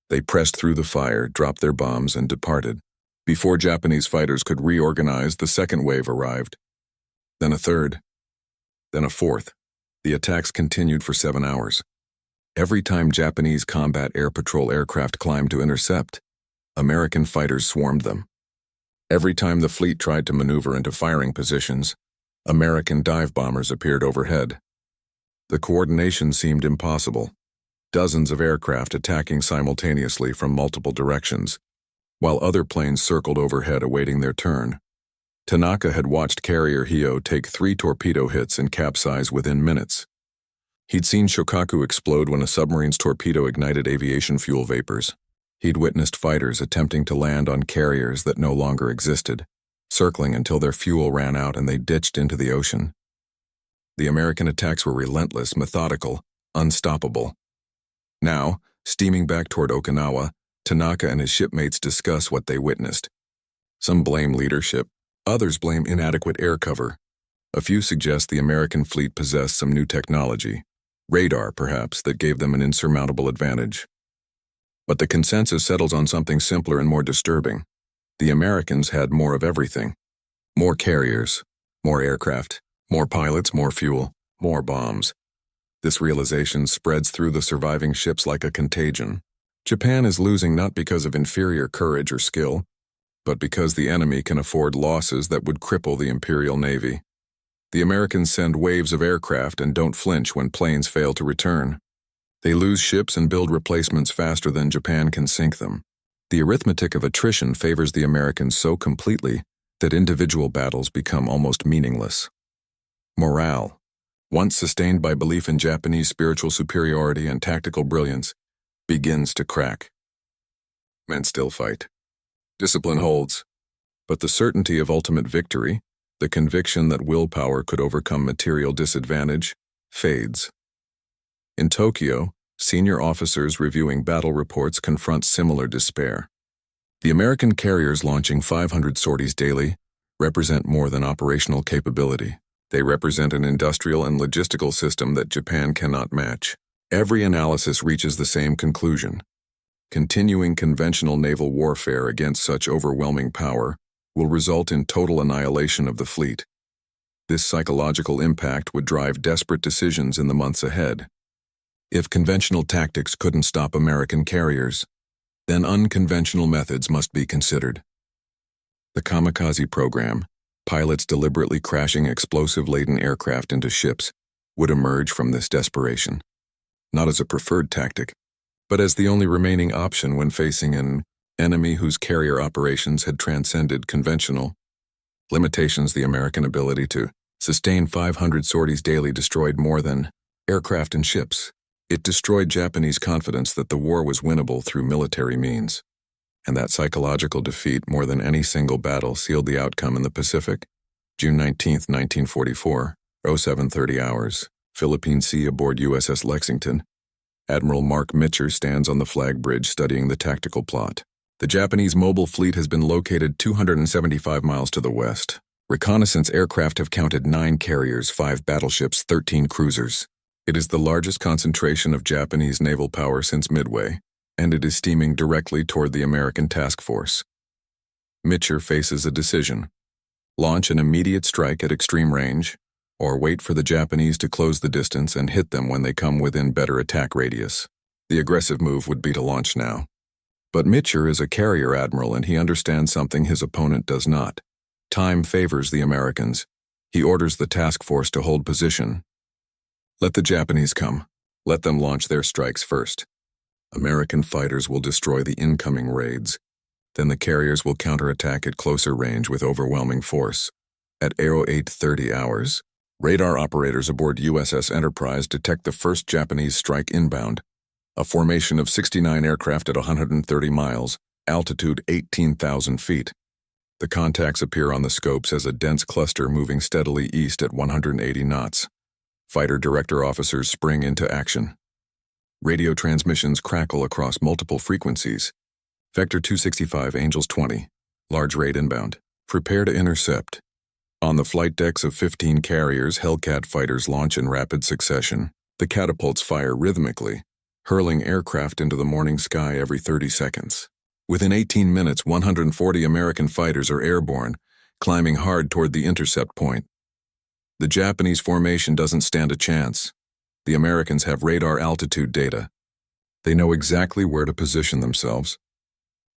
They pressed through the fire, dropped their bombs, and departed. Before Japanese fighters could reorganize, the second wave arrived. Then a third. Then a fourth. The attacks continued for 7 hours. Every time Japanese combat air patrol aircraft climbed to intercept, American fighters swarmed them. Every time the fleet tried to maneuver into firing positions, American dive bombers appeared overhead. The coordination seemed impossible. Dozens of aircraft attacking simultaneously from multiple directions, while other planes circled overhead awaiting their turn. Tanaka had watched carrier Hio take 3 torpedo hits and capsize within minutes. He'd seen Shokaku explode when a submarine's torpedo ignited aviation fuel vapors. He'd witnessed fighters attempting to land on carriers that no longer existed, circling until their fuel ran out and they ditched into the ocean. The American attacks were relentless, methodical, unstoppable. Now, steaming back toward Okinawa, Tanaka and his shipmates discuss what they witnessed. Some blame leadership, others blame inadequate air cover. A few suggest the American fleet possessed some new technology, radar perhaps, that gave them an insurmountable advantage. But the consensus settles on something simpler and more disturbing. The Americans had more of everything. More carriers, more aircraft, more pilots, more fuel, more bombs. This realization spreads through the surviving ships like a contagion. Japan is losing not because of inferior courage or skill, but because the enemy can afford losses that would cripple the Imperial Navy. The Americans send waves of aircraft and don't flinch when planes fail to return. They lose ships and build replacements faster than Japan can sink them. The arithmetic of attrition favors the Americans so completely that individual battles become almost meaningless. Morale, once sustained by belief in Japanese spiritual superiority and tactical brilliance, begins to crack. Men still fight. Discipline holds, but the certainty of ultimate victory, the conviction that willpower could overcome material disadvantage, fades. In Tokyo, senior officers reviewing battle reports confront similar despair. The American carriers launching 500 sorties daily represent more than operational capability. They represent an industrial and logistical system that Japan cannot match. Every analysis reaches the same conclusion. Continuing conventional naval warfare against such overwhelming power will result in total annihilation of the fleet. This psychological impact would drive desperate decisions in the months ahead. If conventional tactics couldn't stop American carriers, then unconventional methods must be considered. The kamikaze program, pilots deliberately crashing explosive-laden aircraft into ships, would emerge from this desperation. Not as a preferred tactic, but as the only remaining option when facing an enemy whose carrier operations had transcended conventional limitations. The American ability to sustain 500 sorties daily destroyed more than aircraft and ships. It destroyed Japanese confidence that the war was winnable through military means. And that psychological defeat, more than any single battle, sealed the outcome in the Pacific. June 19, 1944, 07:30 hours, Philippine Sea aboard USS Lexington. Admiral Mark Mitcher stands on the flag bridge studying the tactical plot. The Japanese mobile fleet has been located 275 miles to the west. Reconnaissance aircraft have counted 9 carriers, 5 battleships, 13 cruisers. It is the largest concentration of Japanese naval power since Midway, and it is steaming directly toward the American task force. Mitcher faces a decision: launch an immediate strike at extreme range, or wait for the Japanese to close the distance and hit them when they come within better attack radius. The aggressive move would be to launch now. But Mitcher is a carrier admiral and he understands something his opponent does not. Time favors the Americans. He orders the task force to hold position. Let the Japanese come. Let them launch their strikes first. American fighters will destroy the incoming raids. Then the carriers will counterattack at closer range with overwhelming force. At 08:30 hours, radar operators aboard USS Enterprise detect the first Japanese strike inbound. A formation of 69 aircraft at 130 miles, altitude 18,000 feet. The contacts appear on the scopes as a dense cluster moving steadily east at 180 knots. Fighter director officers spring into action. Radio transmissions crackle across multiple frequencies. Vector 265, Angels 20. Large raid inbound. Prepare to intercept. On the flight decks of 15 carriers, Hellcat fighters launch in rapid succession. The catapults fire rhythmically. hurling aircraft into the morning sky every 30 seconds. Within 18 minutes, 140 American fighters are airborne, climbing hard toward the intercept point. The Japanese formation doesn't stand a chance. The Americans have radar altitude data. They know exactly where to position themselves.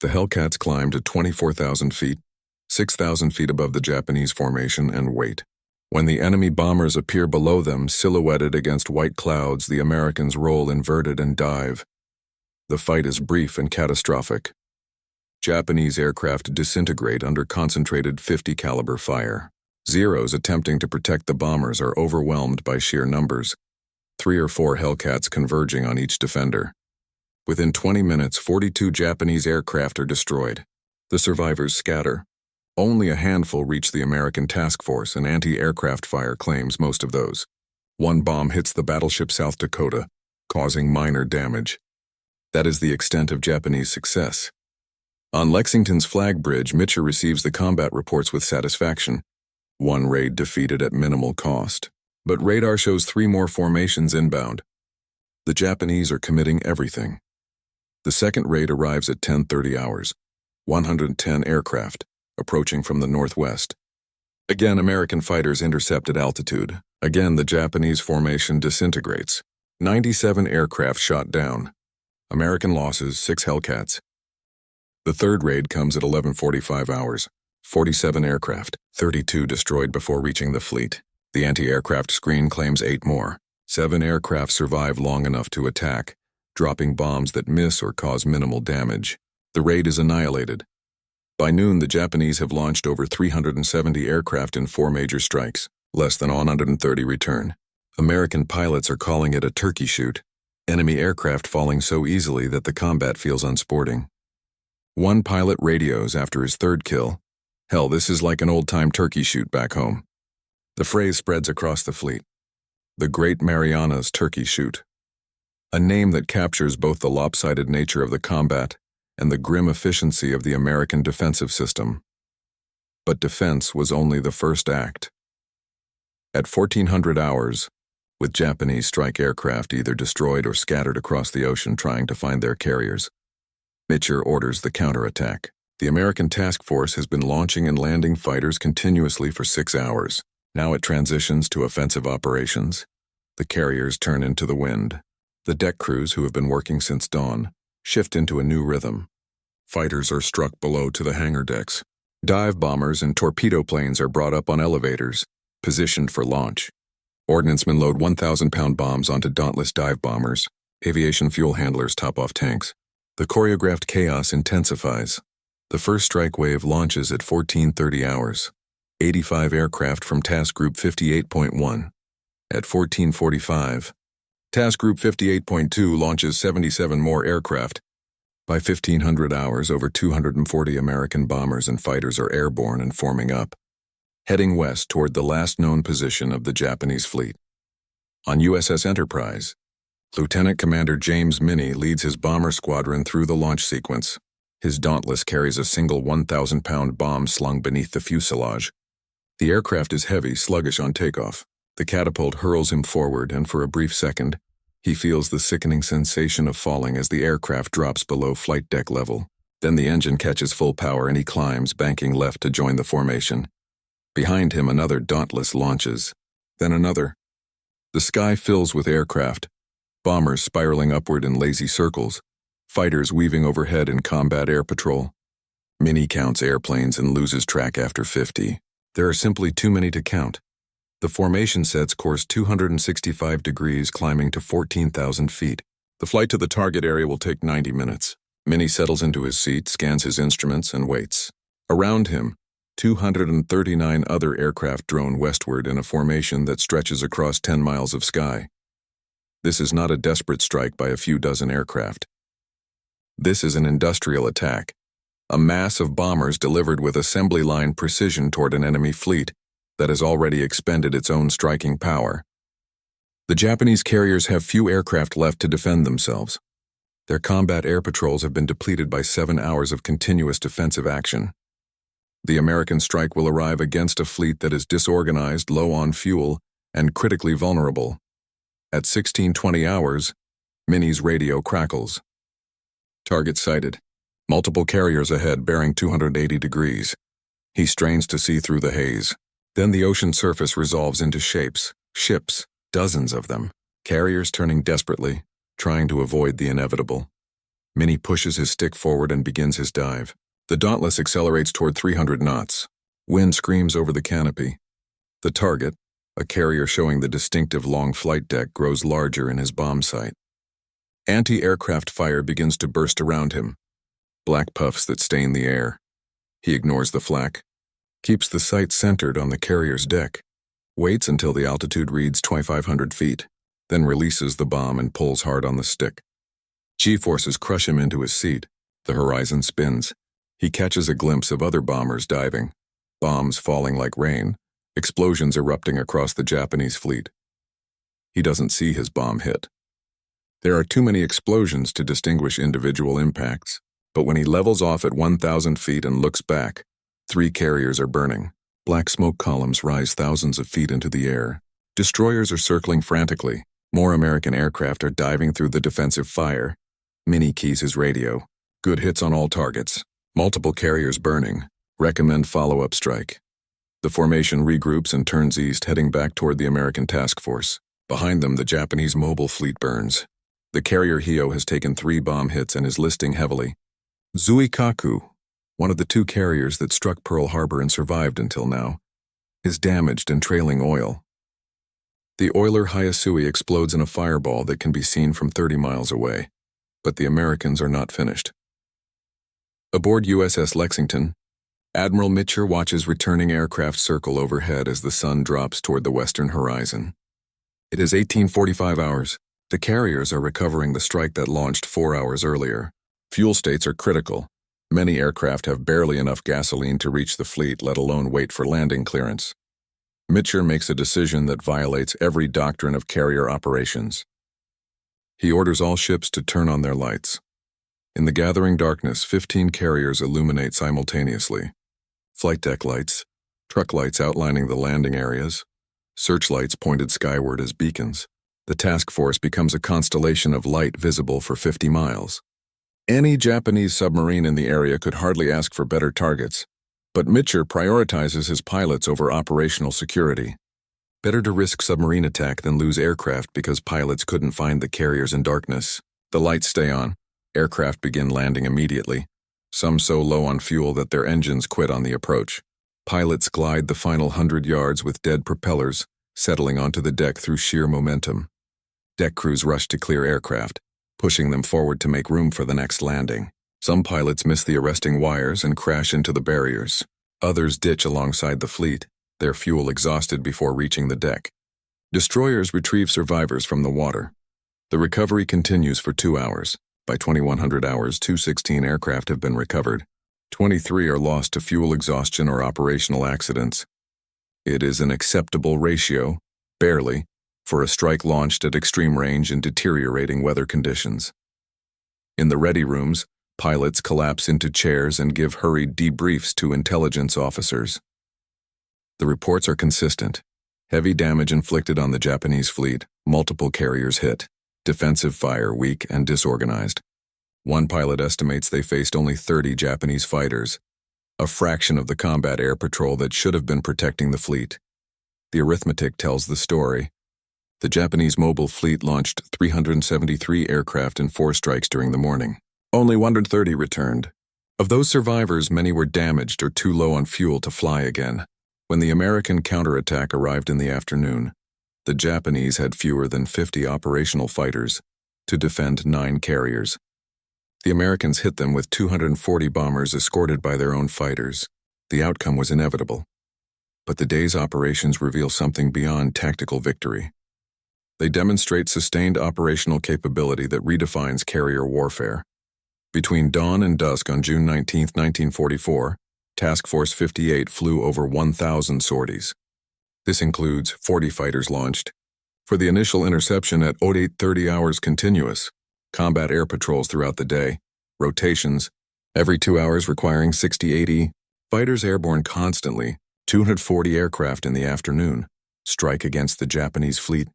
The Hellcats climb to 24,000 feet, 6,000 feet above the Japanese formation, and wait. When the enemy bombers appear below them, silhouetted against white clouds, the Americans roll inverted and dive. The fight is brief and catastrophic. Japanese aircraft disintegrate under concentrated .50 caliber fire. Zeros attempting to protect the bombers are overwhelmed by sheer numbers, 3 or 4 Hellcats converging on each defender. Within 20 minutes, 42 Japanese aircraft are destroyed. The survivors scatter. Only a handful reach the American task force, and anti-aircraft fire claims most of those. One bomb hits the battleship South Dakota, causing minor damage. That is the extent of Japanese success. On Lexington's flag bridge, Mitchell receives the combat reports with satisfaction. 1 raid defeated at minimal cost. But radar shows 3 more formations inbound. The Japanese are committing everything. The second raid arrives at 10:30 hours. 110 aircraft, approaching from the northwest. Again, American fighters intercept at altitude. Again, the Japanese formation disintegrates. 97 aircraft shot down. American losses, 6 Hellcats. The third raid comes at 11:45 hours. 47 aircraft, 32 destroyed before reaching the fleet. The anti-aircraft screen claims 8 more. 7 aircraft survive long enough to attack, dropping bombs that miss or cause minimal damage. The raid is annihilated. By noon, the Japanese have launched over 370 aircraft in 4 major strikes. Less than 130 return. American pilots are calling it a turkey shoot. Enemy aircraft falling so easily that the combat feels unsporting. One pilot radios after his third kill. "Hell, this is like an old-time turkey shoot back home." The phrase spreads across the fleet. The Great Marianas Turkey Shoot. A name that captures both the lopsided nature of the combat and the grim efficiency of the American defensive system. But defense was only the first act. At 1400 hours, with Japanese strike aircraft either destroyed or scattered across the ocean trying to find their carriers, Mitchell orders the counterattack. The American task force has been launching and landing fighters continuously for 6 hours. Now it transitions to offensive operations. The carriers turn into the wind. The deck crews, who have been working since dawn, shift into a new rhythm. Fighters are struck below to the hangar decks. Dive bombers and torpedo planes are brought up on elevators, positioned for launch. Ordnancemen load 1,000-pound bombs onto dauntless dive bombers. Aviation fuel handlers top off tanks. The choreographed chaos intensifies. The first strike wave launches at 14:30 hours. 85 aircraft from Task Group 58.1. At 14:45, Task Group 58.2 launches 77 more aircraft. By 1500 hours, over 240 American bombers and fighters are airborne and forming up, heading west toward the last known position of the Japanese fleet. On USS Enterprise, Lieutenant Commander James Minnie leads his bomber squadron through the launch sequence. His Dauntless carries a single 1,000-pound bomb slung beneath the fuselage. The aircraft is heavy, sluggish on takeoff. The catapult hurls him forward, and for a brief second, he feels the sickening sensation of falling as the aircraft drops below flight deck level. Then the engine catches full power and he climbs, banking left to join the formation. Behind him, another Dauntless launches. Then another. The sky fills with aircraft, bombers spiraling upward in lazy circles, fighters weaving overhead in combat air patrol. Minnie counts airplanes and loses track after 50. There are simply too many to count. The formation sets course 265 degrees, climbing to 14,000 feet. The flight to the target area will take 90 minutes. Minnie settles into his seat, scans his instruments, and waits. Around him, 239 other aircraft drone westward in a formation that stretches across 10 miles of sky. This is not a desperate strike by a few dozen aircraft. This is an industrial attack. A mass of bombers delivered with assembly line precision toward an enemy fleet that has already expended its own striking power. The Japanese carriers have few aircraft left to defend themselves. Their combat air patrols have been depleted by 7 hours of continuous defensive action. The American strike will arrive against a fleet that is disorganized, low on fuel, and critically vulnerable. At 16:20 hours, Minnie's radio crackles. Target sighted. Multiple carriers ahead bearing 280 degrees. He strains to see through the haze. Then the ocean surface resolves into shapes, ships, dozens of them, carriers turning desperately, trying to avoid the inevitable. Minnie pushes his stick forward and begins his dive. The Dauntless accelerates toward 300 knots. Wind screams over the canopy. The target, a carrier showing the distinctive long flight deck, grows larger in his bomb sight. Anti-aircraft fire begins to burst around him. Black puffs that stain the air. He ignores the flak, keeps the sight centered on the carrier's deck, waits until the altitude reads 2,500 feet, then releases the bomb and pulls hard on the stick. G-forces crush him into his seat. The horizon spins. He catches a glimpse of other bombers diving, bombs falling like rain, explosions erupting across the Japanese fleet. He doesn't see his bomb hit. There are too many explosions to distinguish individual impacts, but when he levels off at 1,000 feet and looks back, 3 carriers are burning. Black smoke columns rise thousands of feet into the air. Destroyers are circling frantically. More American aircraft are diving through the defensive fire. Minnie keys his radio. Good hits on all targets. Multiple carriers burning. Recommend follow-up strike. The formation regroups and turns east, heading back toward the American task force. Behind them, the Japanese mobile fleet burns. The carrier Hio has taken 3 bomb hits and is listing heavily. Zuikaku, one of the 2 carriers that struck Pearl Harbor and survived until now, is damaged and trailing oil. The oiler Hayasui explodes in a fireball that can be seen from 30 miles away, but the Americans are not finished. Aboard USS Lexington, Admiral Mitcher watches returning aircraft circle overhead as the sun drops toward the western horizon. It is 1845 hours. The carriers are recovering the strike that launched 4 hours earlier. Fuel states are critical. Many aircraft have barely enough gasoline to reach the fleet, let alone wait for landing clearance. Mitcher makes a decision that violates every doctrine of carrier operations. He orders all ships to turn on their lights. In the gathering darkness, 15 carriers illuminate simultaneously. Flight deck lights, truck lights outlining the landing areas, searchlights pointed skyward as beacons. The task force becomes a constellation of light visible for 50 miles. Any Japanese submarine in the area could hardly ask for better targets, but Mitcher prioritizes his pilots over operational security. Better to risk submarine attack than lose aircraft because pilots couldn't find the carriers in darkness. The lights stay on. Aircraft begin landing immediately, some so low on fuel that their engines quit on the approach. Pilots glide the final 100 yards with dead propellers, settling onto the deck through sheer momentum. Deck crews rush to clear aircraft, pushing them forward to make room for the next landing. Some pilots miss the arresting wires and crash into the barriers. Others ditch alongside the fleet, their fuel exhausted before reaching the deck. Destroyers retrieve survivors from the water. The recovery continues for 2 hours. By 2100 hours, 216 aircraft have been recovered. 23 are lost to fuel exhaustion or operational accidents. It is an acceptable ratio, barely, for a strike launched at extreme range in deteriorating weather conditions. In the ready rooms, pilots collapse into chairs and give hurried debriefs to intelligence officers. The reports are consistent. Heavy damage inflicted on the Japanese fleet, multiple carriers hit, defensive fire weak and disorganized. One pilot estimates they faced only 30 Japanese fighters, a fraction of the combat air patrol that should have been protecting the fleet. The arithmetic tells the story. The Japanese mobile fleet launched 373 aircraft in 4 strikes during the morning. Only 130 returned. Of those survivors, many were damaged or too low on fuel to fly again. When the American counterattack arrived in the afternoon, the Japanese had fewer than 50 operational fighters to defend 9 carriers. The Americans hit them with 240 bombers escorted by their own fighters. The outcome was inevitable. But the day's operations reveal something beyond tactical victory. They demonstrate sustained operational capability that redefines carrier warfare. Between dawn and dusk on June 19, 1944, Task Force 58 flew over 1,000 sorties. This includes 40 fighters launched. For the initial interception at 08:30 hours continuous, combat air patrols throughout the day, rotations, every 2 hours requiring 60-80, fighters airborne constantly, 240 aircraft in the afternoon, strike against the Japanese fleet.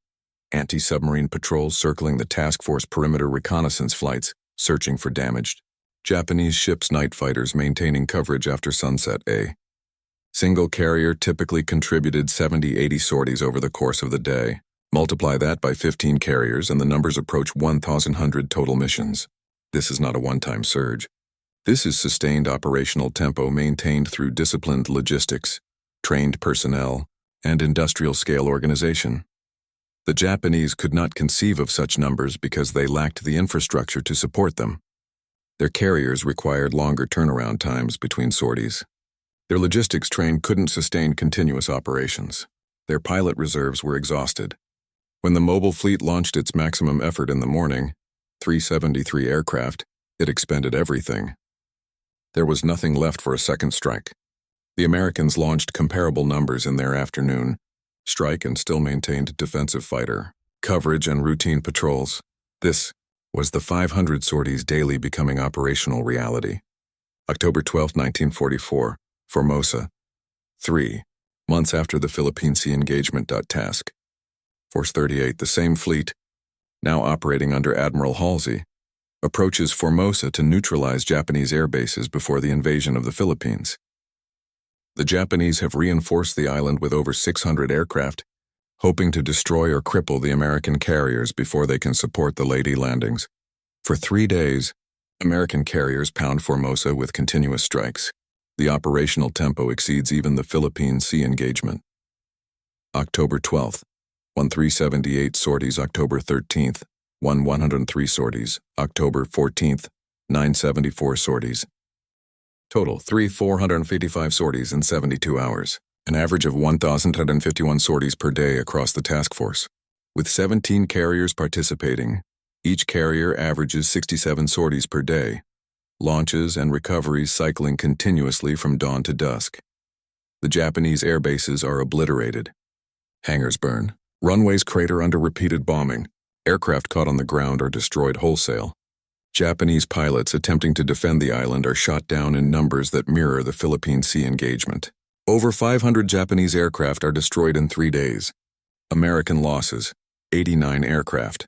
Anti-submarine patrols circling the task force perimeter, reconnaissance flights, searching for damaged Japanese ships, night fighters maintaining coverage after sunset. A single carrier typically contributed 70-80 sorties over the course of the day. Multiply that by 15 carriers and the numbers approach 1,100 total missions. This is not a one-time surge. This is sustained operational tempo maintained through disciplined logistics, trained personnel, and industrial-scale organization. The Japanese could not conceive of such numbers because they lacked the infrastructure to support them. Their carriers required longer turnaround times between sorties. Their logistics train couldn't sustain continuous operations. Their pilot reserves were exhausted. When the mobile fleet launched its maximum effort in the morning, 373 aircraft, it expended everything. There was nothing left for a second strike. The Americans launched comparable numbers in their afternoon strike and still maintained defensive fighter coverage and routine patrols. This was the 500 sorties daily becoming operational reality. October 12, 1944, Formosa. 3 months after the Philippine Sea engagement. Task Force 38, the same fleet, now operating under Admiral Halsey, approaches Formosa to neutralize Japanese air bases before the invasion of the Philippines. The Japanese have reinforced the island with over 600 aircraft, hoping to destroy or cripple the American carriers before they can support the Lady landings. For 3 days, American carriers pound Formosa with continuous strikes. The operational tempo exceeds even the Philippine Sea engagement. October 12th, 1378 sorties. October 13th, 103 sorties. October 14th, 974 sorties. Total 455 sorties in 72 hours, an average of 1,151 sorties per day across the task force. With 17 carriers participating, each carrier averages 67 sorties per day, launches and recoveries cycling continuously from dawn to dusk. The Japanese air bases are obliterated. Hangars burn, runways crater under repeated bombing, aircraft caught on the ground are destroyed wholesale. Japanese pilots attempting to defend the island are shot down in numbers that mirror the Philippine Sea engagement. Over 500 Japanese aircraft are destroyed in 3 days. American losses, 89 aircraft.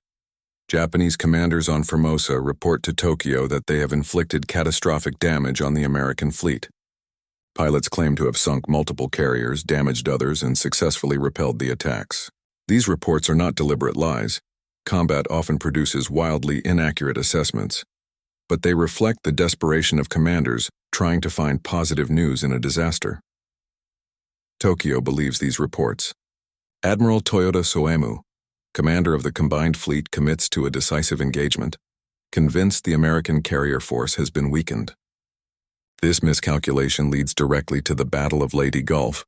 Japanese commanders on Formosa report to Tokyo that they have inflicted catastrophic damage on the American fleet. Pilots claim to have sunk multiple carriers, damaged others, and successfully repelled the attacks. These reports are not deliberate lies. Combat often produces wildly inaccurate assessments, but they reflect the desperation of commanders trying to find positive news in a disaster. Tokyo believes these reports. Admiral Toyota Soemu, commander of the combined fleet, commits to a decisive engagement, convinced the American carrier force has been weakened. This miscalculation leads directly to the Battle of Leyte Gulf,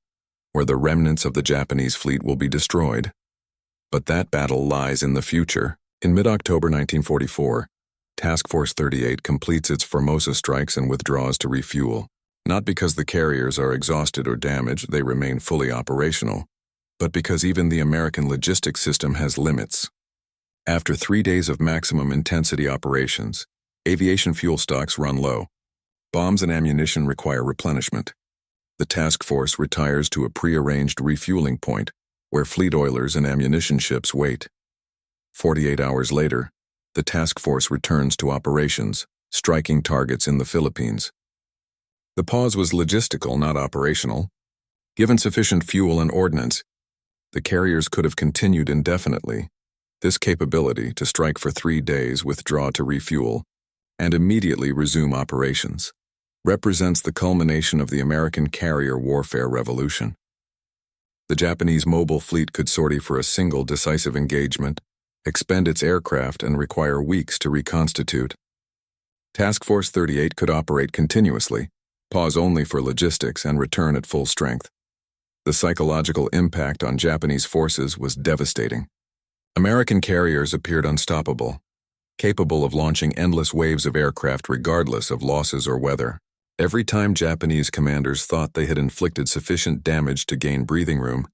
where the remnants of the Japanese fleet will be destroyed. But that battle lies in the future. In mid-October 1944, Task Force 38 completes its Formosa strikes and withdraws to refuel. Not because the carriers are exhausted or damaged, they remain fully operational, but because even the American logistics system has limits. After 3 days of maximum intensity operations, aviation fuel stocks run low. Bombs and ammunition require replenishment. The task force retires to a pre-arranged refueling point, where fleet oilers and ammunition ships wait. 48 hours later, the task force returns to operations, striking targets in the Philippines. The pause was logistical, not operational. Given sufficient fuel and ordnance, the carriers could have continued indefinitely. This capability to strike for 3 days, withdraw to refuel, and immediately resume operations represents the culmination of the American carrier warfare revolution. The Japanese mobile fleet could sortie for a single decisive engagement, expend its aircraft, and require weeks to reconstitute. Task Force 38 could operate continuously, pause only for logistics, and return at full strength. The psychological impact on Japanese forces was devastating. American carriers appeared unstoppable, capable of launching endless waves of aircraft regardless of losses or weather. Every time Japanese commanders thought they had inflicted sufficient damage to gain breathing room,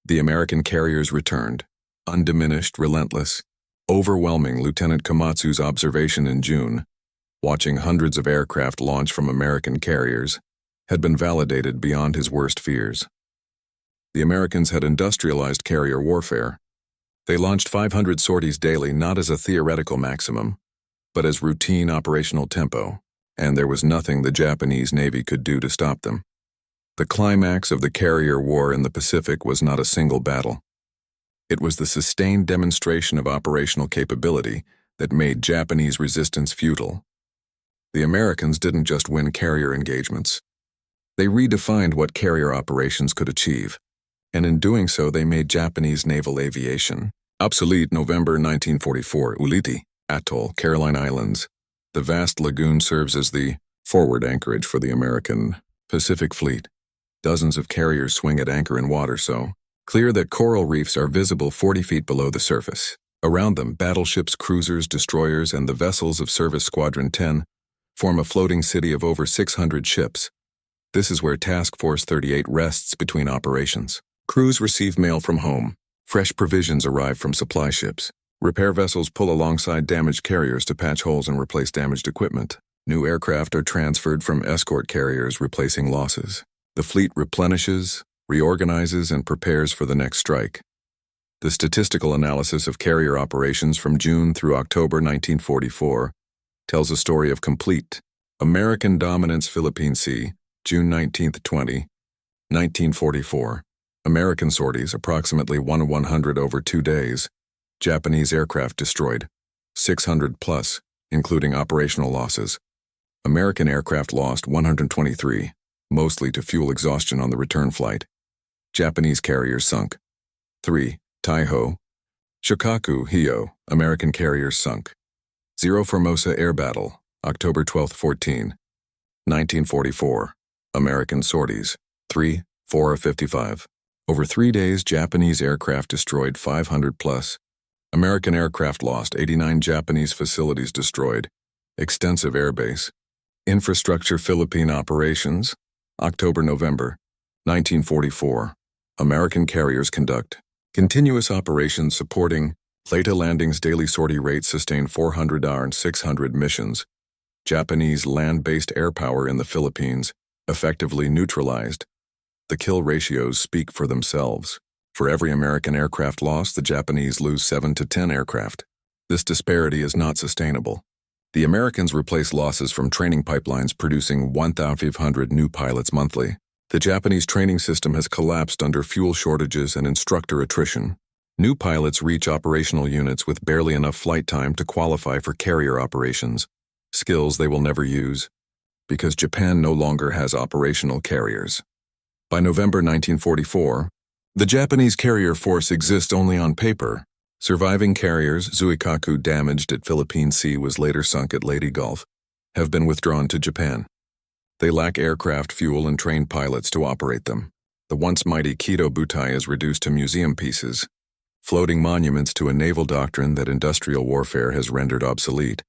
the American carriers returned, undiminished, relentless, overwhelming. Lieutenant Komatsu's observation in June, watching hundreds of aircraft launch from American carriers, had been validated beyond his worst fears. The Americans had industrialized carrier warfare. They launched 500 sorties daily not as a theoretical maximum, but as routine operational tempo, and there was nothing the Japanese Navy could do to stop them. The climax of the carrier war in the Pacific was not a single battle. It was the sustained demonstration of operational capability that made Japanese resistance futile. The Americans didn't just win carrier engagements. They redefined what carrier operations could achieve, and in doing so they made Japanese naval aviation obsolete. November 1944, Ulithi, Atoll, Caroline Islands. The vast lagoon serves as the forward anchorage for the American Pacific Fleet. Dozens of carriers swing at anchor in water so clear that coral reefs are visible 40 feet below the surface. Around them, battleships, cruisers, destroyers, and the vessels of Service Squadron 10 form a floating city of over 600 ships. This is where Task Force 38 rests between operations. Crews receive mail from home. Fresh provisions arrive from supply ships. Repair vessels pull alongside damaged carriers to patch holes and replace damaged equipment. New aircraft are transferred from escort carriers, replacing losses. The fleet replenishes, reorganizes, and prepares for the next strike. The statistical analysis of carrier operations from June through October 1944 tells a story of complete American dominance. Philippine Sea, June 19, 1944. American sorties, approximately 100 over 2 days. Japanese aircraft destroyed, 600 plus, including operational losses. American aircraft lost 123, mostly to fuel exhaustion on the return flight. Japanese carriers sunk. 3. Taiho, Shokaku, Hio, American carriers sunk. 0. Formosa air battle, October 12, 1944. American sorties, 3, 4 of 55. Over 3 days, Japanese aircraft destroyed 500 plus. American aircraft lost 89. Japanese facilities destroyed. Extensive airbase. Infrastructure. Philippine operations, October-November, 1944. American carriers conduct continuous operations supporting Plata landings. Daily sortie rate sustained 400 and 600 missions. Japanese land-based air power in the Philippines effectively neutralized. The kill ratios speak for themselves. For every American aircraft lost, the Japanese lose 7 to 10 aircraft. This disparity is not sustainable. The Americans replace losses from training pipelines, producing 1,500 new pilots monthly. The Japanese training system has collapsed under fuel shortages and instructor attrition. New pilots reach operational units with barely enough flight time to qualify for carrier operations, skills they will never use, because Japan no longer has operational carriers. By November 1944, the Japanese carrier force exists only on paper. Surviving carriers, Zuikaku, damaged at Philippine Sea, was later sunk at Leyte Gulf, have been withdrawn to Japan. They lack aircraft fuel and trained pilots to operate them. The once mighty Kido Butai is reduced to museum pieces, floating monuments to a naval doctrine that industrial warfare has rendered obsolete.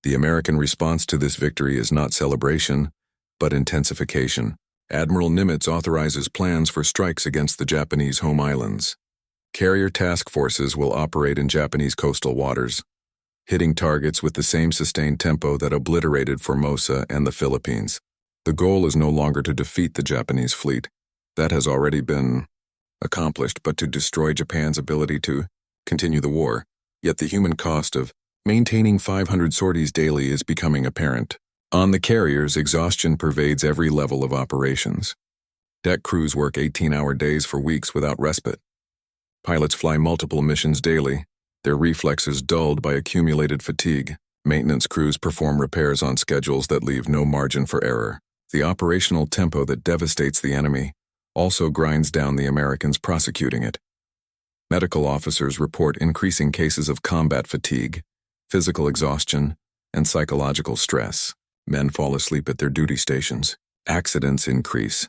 The American response to this victory is not celebration, but intensification. Admiral Nimitz authorizes plans for strikes against the Japanese home islands. Carrier task forces will operate in Japanese coastal waters, hitting targets with the same sustained tempo that obliterated Formosa and the Philippines. The goal is no longer to defeat the Japanese fleet. That has already been accomplished, but to destroy Japan's ability to continue the war. Yet the human cost of maintaining 500 sorties daily is becoming apparent. On the carriers, exhaustion pervades every level of operations. Deck crews work 18-hour days for weeks without respite. Pilots fly multiple missions daily, their reflexes dulled by accumulated fatigue. Maintenance crews perform repairs on schedules that leave no margin for error. The operational tempo that devastates the enemy also grinds down the Americans prosecuting it. Medical officers report increasing cases of combat fatigue, physical exhaustion, and psychological stress. Men fall asleep at their duty stations. Accidents increase.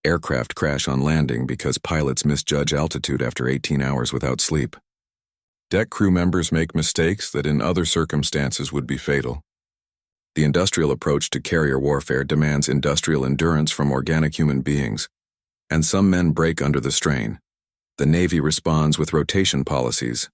Aircraft crash on landing because pilots misjudge altitude after 18 hours without sleep. Deck crew members make mistakes that in other circumstances would be fatal. The industrial approach to carrier warfare demands industrial endurance from organic human beings, and some men break under the strain. The Navy responds with rotation policies.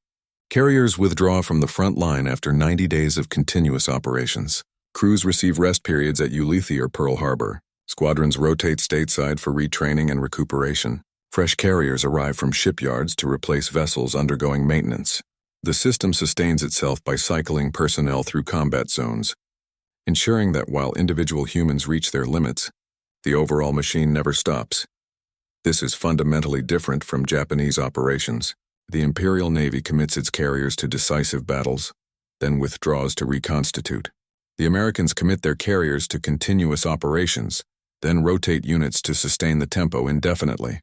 Carriers withdraw from the front line after 90 days of continuous operations. Crews receive rest periods at Ulithi or Pearl Harbor. Squadrons rotate stateside for retraining and recuperation. Fresh carriers arrive from shipyards to replace vessels undergoing maintenance. The system sustains itself by cycling personnel through combat zones, ensuring that while individual humans reach their limits, the overall machine never stops. This is fundamentally different from Japanese operations. The Imperial Navy commits its carriers to decisive battles, then withdraws to reconstitute. The Americans commit their carriers to continuous operations, then rotate units to sustain the tempo indefinitely.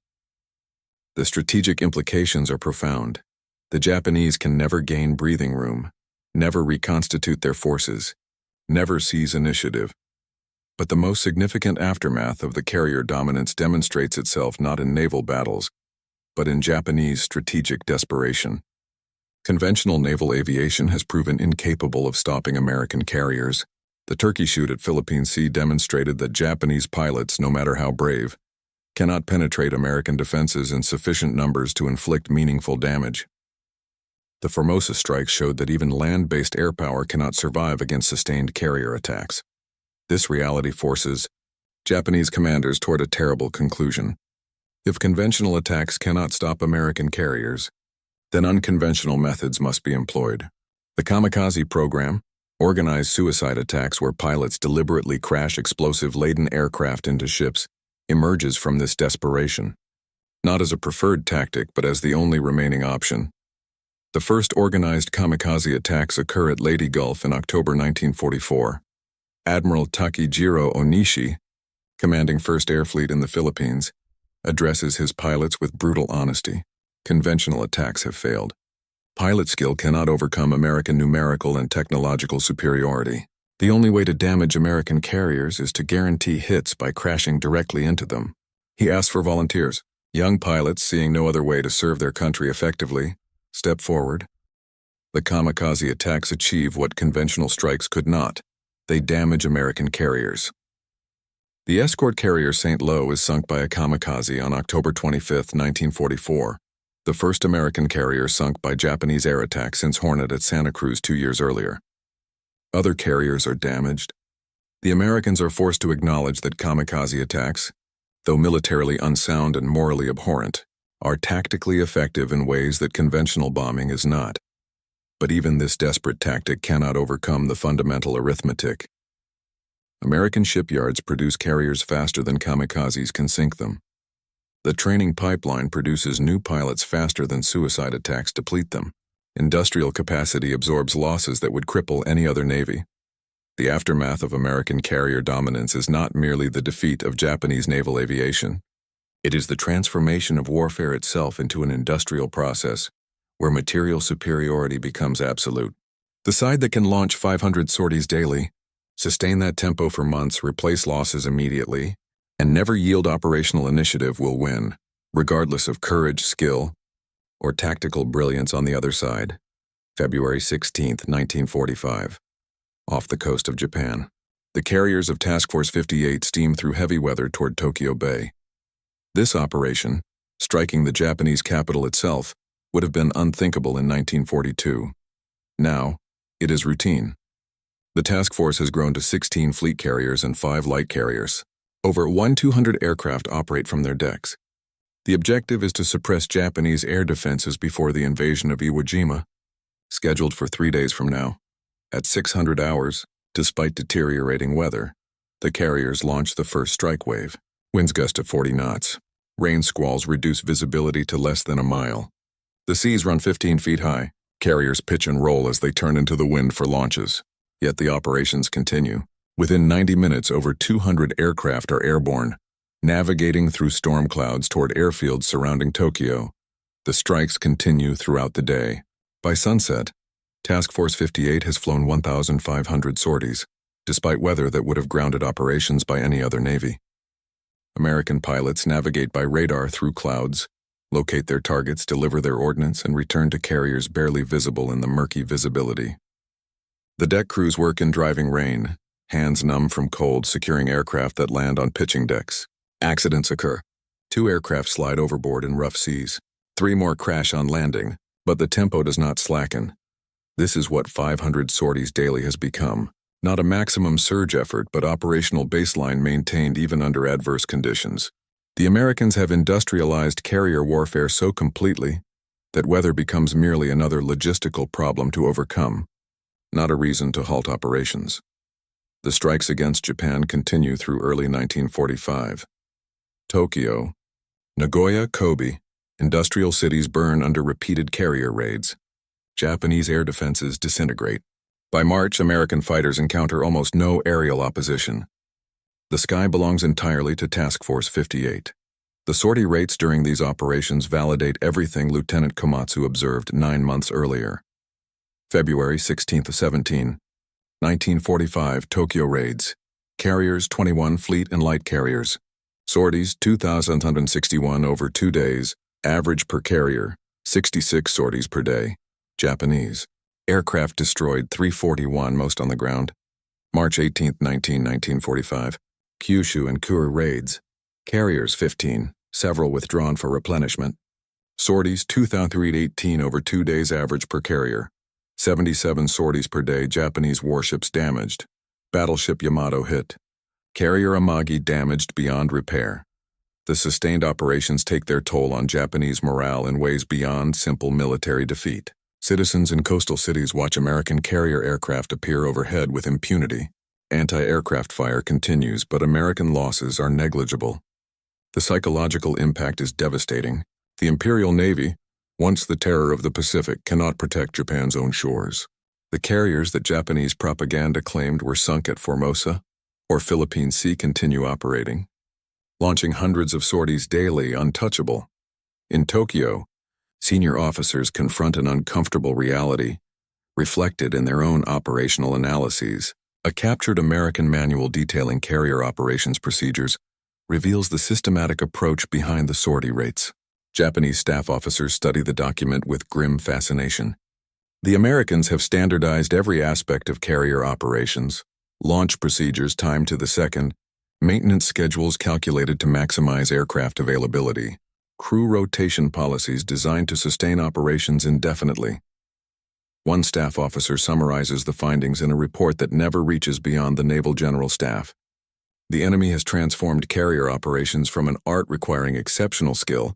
The strategic implications are profound. The Japanese can never gain breathing room, never reconstitute their forces, never seize initiative. But the most significant aftermath of the carrier dominance demonstrates itself not in naval battles, but in Japanese strategic desperation. Conventional naval aviation has proven incapable of stopping American carriers. The turkey shoot at Philippine Sea demonstrated that Japanese pilots, no matter how brave, cannot penetrate American defenses in sufficient numbers to inflict meaningful damage. The Formosa strike showed that even land-based air power cannot survive against sustained carrier attacks. This reality forces Japanese commanders toward a terrible conclusion. If conventional attacks cannot stop American carriers, then unconventional methods must be employed. The kamikaze program, organized suicide attacks where pilots deliberately crash explosive-laden aircraft into ships, emerges from this desperation, not as a preferred tactic but as the only remaining option. The first organized kamikaze attacks occur at Leyte Gulf in October 1944. Admiral Takejiro Onishi, commanding 1st Air Fleet in the Philippines, addresses his pilots with brutal honesty. Conventional attacks have failed. Pilot skill cannot overcome American numerical and technological superiority. The only way to damage American carriers is to guarantee hits by crashing directly into them. He asks for volunteers. Young pilots, seeing no other way to serve their country effectively, step forward. The kamikaze attacks achieve what conventional strikes could not. They damage American carriers. The escort carrier St. Lo is sunk by a kamikaze on October 25, 1944, the first American carrier sunk by Japanese air attack since Hornet at Santa Cruz 2 years earlier. Other carriers are damaged. The Americans are forced to acknowledge that kamikaze attacks, though militarily unsound and morally abhorrent, are tactically effective in ways that conventional bombing is not. But even this desperate tactic cannot overcome the fundamental arithmetic. American shipyards produce carriers faster than kamikazes can sink them. The training pipeline produces new pilots faster than suicide attacks deplete them. Industrial capacity absorbs losses that would cripple any other navy. The aftermath of American carrier dominance is not merely the defeat of Japanese naval aviation. It is the transformation of warfare itself into an industrial process, where material superiority becomes absolute. The side that can launch 500 sorties daily, sustain that tempo for months, replace losses immediately, and never yield operational initiative will win, regardless of courage, skill, or tactical brilliance on the other side. February 16, 1945. Off the coast of Japan, the carriers of Task Force 58 steam through heavy weather toward Tokyo Bay. This operation, striking the Japanese capital itself, would have been unthinkable in 1942. Now, it is routine. The task force has grown to 16 fleet carriers and 5 light carriers. Over 1,200 aircraft operate from their decks. The objective is to suppress Japanese air defenses before the invasion of Iwo Jima, scheduled for 3 days from now. At 600 hours, despite deteriorating weather, the carriers launch the first strike wave. Winds gust to 40 knots. Rain squalls reduce visibility to less than a mile. The seas run 15 feet high. Carriers pitch and roll as they turn into the wind for launches. Yet the operations continue. Within 90 minutes, over 200 aircraft are airborne, navigating through storm clouds toward airfields surrounding Tokyo. The strikes continue throughout the day. By sunset, Task Force 58 has flown 1,500 sorties, despite weather that would have grounded operations by any other navy. American pilots navigate by radar through clouds, locate their targets, deliver their ordnance, and return to carriers barely visible in the murky visibility. The deck crews work in driving rain, hands numb from cold, securing aircraft that land on pitching decks. Accidents occur. 2 aircraft slide overboard in rough seas. 3 more crash on landing, but the tempo does not slacken. This is what 500 sorties daily has become. Not a maximum surge effort, but operational baseline maintained even under adverse conditions. The Americans have industrialized carrier warfare so completely that weather becomes merely another logistical problem to overcome, not a reason to halt operations. The strikes against Japan continue through early 1945. Tokyo, Nagoya, Kobe, industrial cities burn under repeated carrier raids. Japanese air defenses disintegrate. By March, American fighters encounter almost no aerial opposition. The sky belongs entirely to Task Force 58. The sortie rates during these operations validate everything Lieutenant Komatsu observed 9 months earlier. February 16-17, 1945, Tokyo raids. Carriers 21 fleet and light carriers. Sorties 2,161 over 2 days. Average per carrier 66 sorties per day. Japanese. Aircraft destroyed 341, most on the ground. March 18, 1945. Kyushu and Kure raids. Carriers 15, several withdrawn for replenishment. Sorties 2,318 over 2 days average per carrier. 77 sorties per day. Japanese warships damaged. Battleship Yamato hit. Carrier Amagi damaged beyond repair. The sustained operations take their toll on Japanese morale in ways beyond simple military defeat. Citizens in coastal cities watch American carrier aircraft appear overhead with impunity. Anti-aircraft fire continues, but American losses are negligible. The psychological impact is devastating. The Imperial Navy, once the terror of the Pacific, cannot protect Japan's own shores. The carriers that Japanese propaganda claimed were sunk at Formosa or Philippine Sea continue operating, launching hundreds of sorties daily, untouchable. In Tokyo, senior officers confront an uncomfortable reality, reflected in their own operational analyses. A captured American manual detailing carrier operations procedures reveals the systematic approach behind the sortie rates. Japanese staff officers study the document with grim fascination. The Americans have standardized every aspect of carrier operations: launch procedures timed to the second, maintenance schedules calculated to maximize aircraft availability, crew rotation policies designed to sustain operations indefinitely. One staff officer summarizes the findings in a report that never reaches beyond the Naval General Staff. The enemy has transformed carrier operations from an art requiring exceptional skill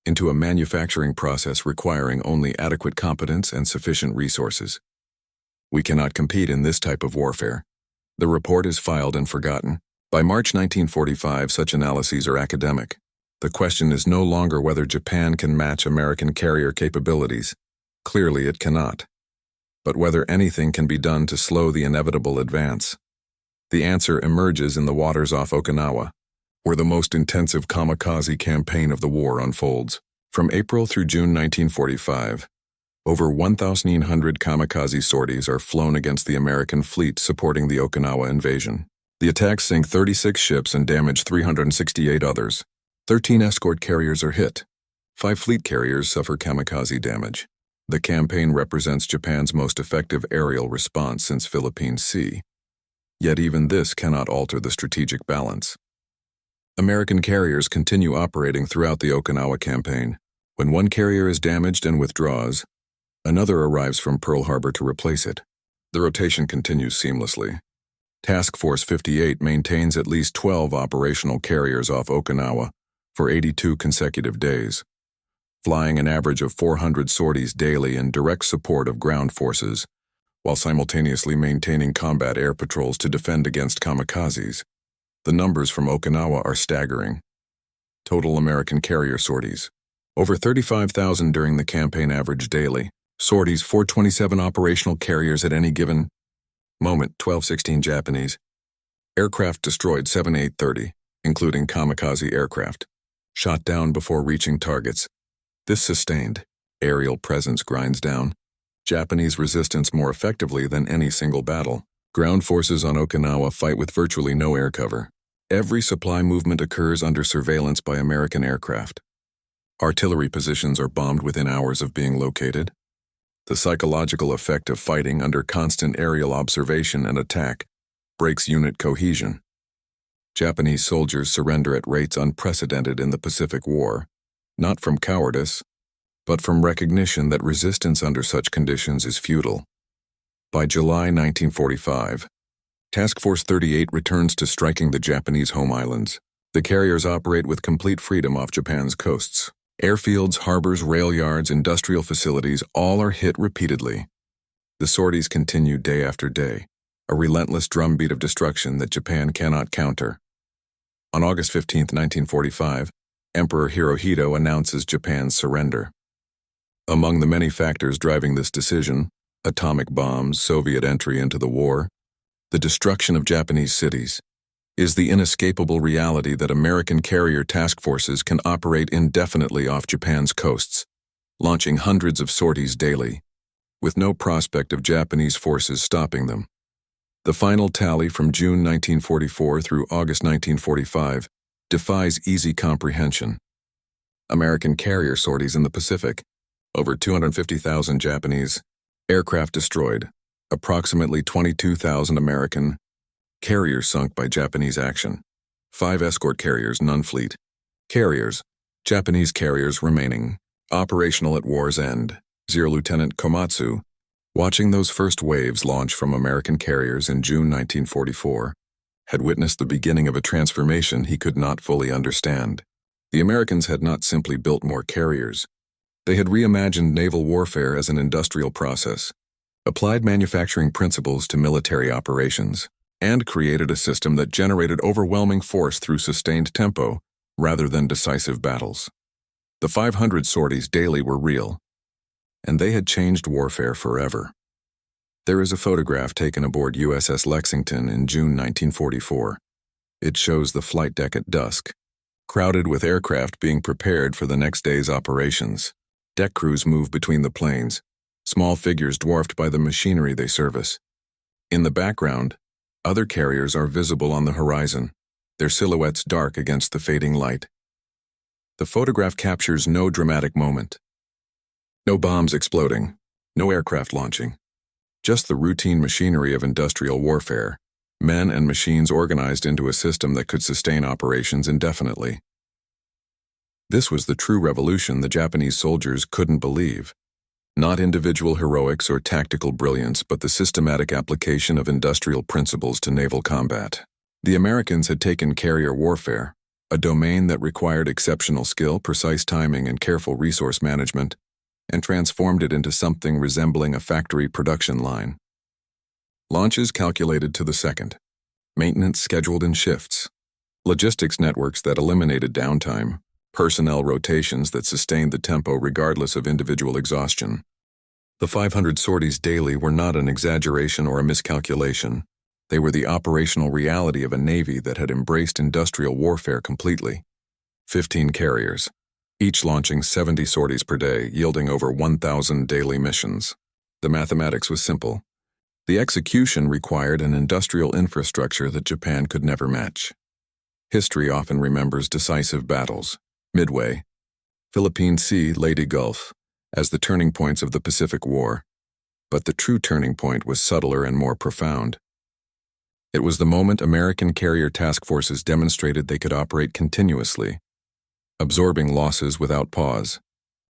into a manufacturing process requiring only adequate competence and sufficient resources. We cannot compete in this type of warfare. The report is filed and forgotten. By March 1945, such analyses are academic. The question is no longer whether Japan can match American carrier capabilities. Clearly it cannot. But whether anything can be done to slow the inevitable advance. The answer emerges in the waters off Okinawa, where the most intensive kamikaze campaign of the war unfolds. From April through June 1945, over 1,900 kamikaze sorties are flown against the American fleet supporting the Okinawa invasion. The attacks sink 36 ships and damage 368 others. 13 escort carriers are hit. 5 fleet carriers suffer kamikaze damage. The campaign represents Japan's most effective aerial response since Philippine Sea. Yet even this cannot alter the strategic balance. American carriers continue operating throughout the Okinawa campaign. When one carrier is damaged and withdraws, another arrives from Pearl Harbor to replace it. The rotation continues seamlessly. Task Force 58 maintains at least 12 operational carriers off Okinawa for 82 consecutive days, flying an average of 400 sorties daily in direct support of ground forces, while simultaneously maintaining combat air patrols to defend against kamikazes. The numbers from Okinawa are staggering. Total American carrier sorties: over 35,000 during the campaign average daily. Sorties: 427 operational carriers at any given moment. 1216 Japanese. Aircraft destroyed 7830, including kamikaze aircraft. Shot down before reaching targets. This sustained aerial presence grinds down Japanese resistance more effectively than any single battle. Ground forces on Okinawa fight with virtually no air cover. Every supply movement occurs under surveillance by American aircraft. Artillery positions are bombed within hours of being located. The psychological effect of fighting under constant aerial observation and attack breaks unit cohesion. Japanese soldiers surrender at rates unprecedented in the Pacific War, not from cowardice, but from recognition that resistance under such conditions is futile. By July 1945, Task Force 38 returns to striking the Japanese home islands. The carriers operate with complete freedom off Japan's coasts. Airfields, harbors, rail yards, industrial facilities, all are hit repeatedly. The sorties continue day after day, a relentless drumbeat of destruction that Japan cannot counter. On August 15, 1945, Emperor Hirohito announces Japan's surrender. Among the many factors driving this decision, atomic bombs, Soviet entry into the war, the destruction of Japanese cities, is the inescapable reality that American carrier task forces can operate indefinitely off Japan's coasts, launching hundreds of sorties daily, with no prospect of Japanese forces stopping them. The final tally from June 1944 through August 1945 defies easy comprehension. American carrier sorties in the Pacific, over 250,000 Japanese aircraft destroyed, approximately 22,000 American carriers sunk by Japanese action, 5 escort carriers, non-fleet carriers, Japanese carriers remaining operational at war's end. 0 Lieutenant Komatsu, watching those first waves launch from American carriers in June 1944, had witnessed the beginning of a transformation he could not fully understand. The Americans had not simply built more carriers. They had reimagined naval warfare as an industrial process, applied manufacturing principles to military operations, and created a system that generated overwhelming force through sustained tempo rather than decisive battles. The 500 sorties daily were real, and they had changed warfare forever. There is a photograph taken aboard USS Lexington in June 1944. It shows the flight deck at dusk, crowded with aircraft being prepared for the next day's operations. Deck crews move between the planes, small figures dwarfed by the machinery they service. In the background, other carriers are visible on the horizon, their silhouettes dark against the fading light. The photograph captures no dramatic moment. No bombs exploding, no aircraft launching. Just the routine machinery of industrial warfare, men and machines organized into a system that could sustain operations indefinitely. This was the true revolution the Japanese soldiers couldn't believe. Not individual heroics or tactical brilliance, but the systematic application of industrial principles to naval combat. The Americans had taken carrier warfare, a domain that required exceptional skill, precise timing, and careful resource management, and transformed it into something resembling a factory production line. Launches calculated to the second, maintenance scheduled in shifts, logistics networks that eliminated downtime, personnel rotations that sustained the tempo regardless of individual exhaustion. The 500 sorties daily were not an exaggeration or a miscalculation. They were the operational reality of a navy that had embraced industrial warfare completely. 15 carriers, each launching 70 sorties per day, yielding over 1,000 daily missions. The mathematics was simple. The execution required an industrial infrastructure that Japan could never match. History often remembers decisive battles, Midway, Philippine Sea, Leyte Gulf, as the turning points of the Pacific War. But the true turning point was subtler and more profound. It was the moment American carrier task forces demonstrated they could operate continuously, absorbing losses without pause,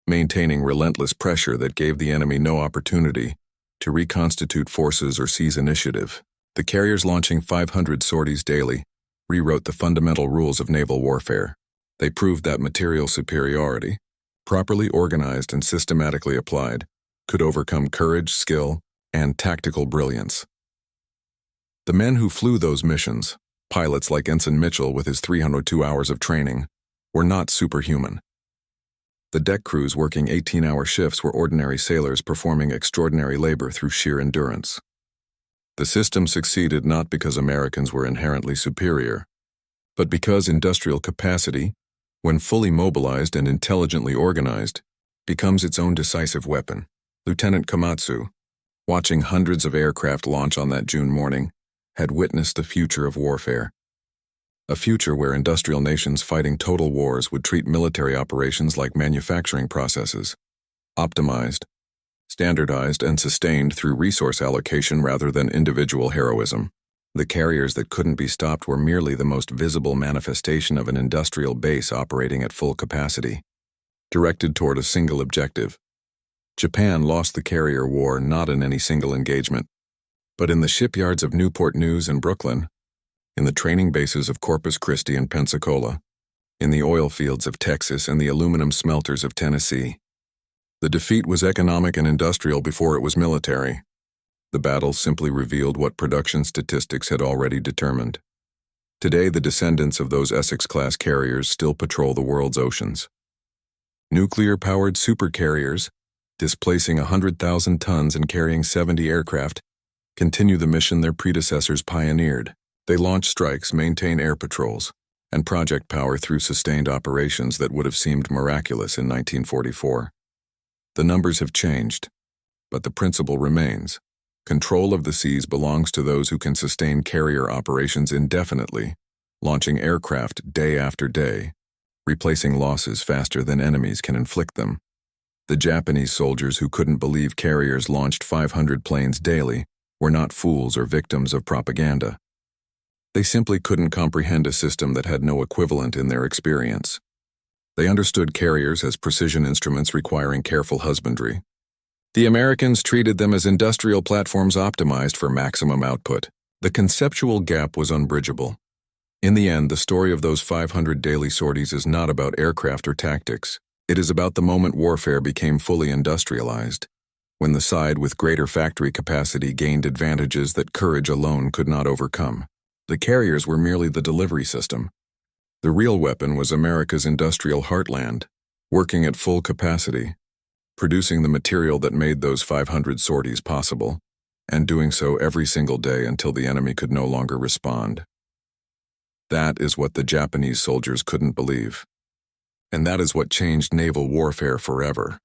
maintaining relentless pressure that gave the enemy no opportunity to reconstitute forces or seize initiative. The carriers launching 500 sorties daily rewrote the fundamental rules of naval warfare. They proved that material superiority, properly organized and systematically applied, could overcome courage, skill, and tactical brilliance. The men who flew those missions, pilots like Ensign Mitchell with his 302 hours of training, were not superhuman. The deck crews working 18-hour shifts were ordinary sailors performing extraordinary labor through sheer endurance. The system succeeded not because Americans were inherently superior, but because industrial capacity, when fully mobilized and intelligently organized, becomes its own decisive weapon. Lieutenant Komatsu, watching hundreds of aircraft launch on that June morning, had witnessed the future of warfare. A future where industrial nations fighting total wars would treat military operations like manufacturing processes, optimized, standardized, and sustained through resource allocation rather than individual heroism. The carriers that couldn't be stopped were merely the most visible manifestation of an industrial base operating at full capacity, directed toward a single objective. Japan lost the carrier war not in any single engagement, but in the shipyards of Newport News and Brooklyn, in the training bases of Corpus Christi and Pensacola, in the oil fields of Texas and the aluminum smelters of Tennessee. The defeat was economic and industrial before it was military. The battle simply revealed what production statistics had already determined. Today, the descendants of those Essex-class carriers still patrol the world's oceans. Nuclear-powered supercarriers, displacing 100,000 tons and carrying 70 aircraft, continue the mission their predecessors pioneered. They launch strikes, maintain air patrols, and project power through sustained operations that would have seemed miraculous in 1944. The numbers have changed, but the principle remains. Control of the seas belongs to those who can sustain carrier operations indefinitely, launching aircraft day after day, replacing losses faster than enemies can inflict them. The Japanese soldiers who couldn't believe carriers launched 500 planes daily were not fools or victims of propaganda. They simply couldn't comprehend a system that had no equivalent in their experience. They understood carriers as precision instruments requiring careful husbandry. The Americans treated them as industrial platforms optimized for maximum output. The conceptual gap was unbridgeable. In the end, the story of those 500 daily sorties is not about aircraft or tactics. It is about the moment warfare became fully industrialized, when the side with greater factory capacity gained advantages that courage alone could not overcome. The carriers were merely the delivery system. The real weapon was America's industrial heartland, working at full capacity, producing the material that made those 500 sorties possible, and doing so every single day until the enemy could no longer respond. That is what the Japanese soldiers couldn't believe. And that is what changed naval warfare forever.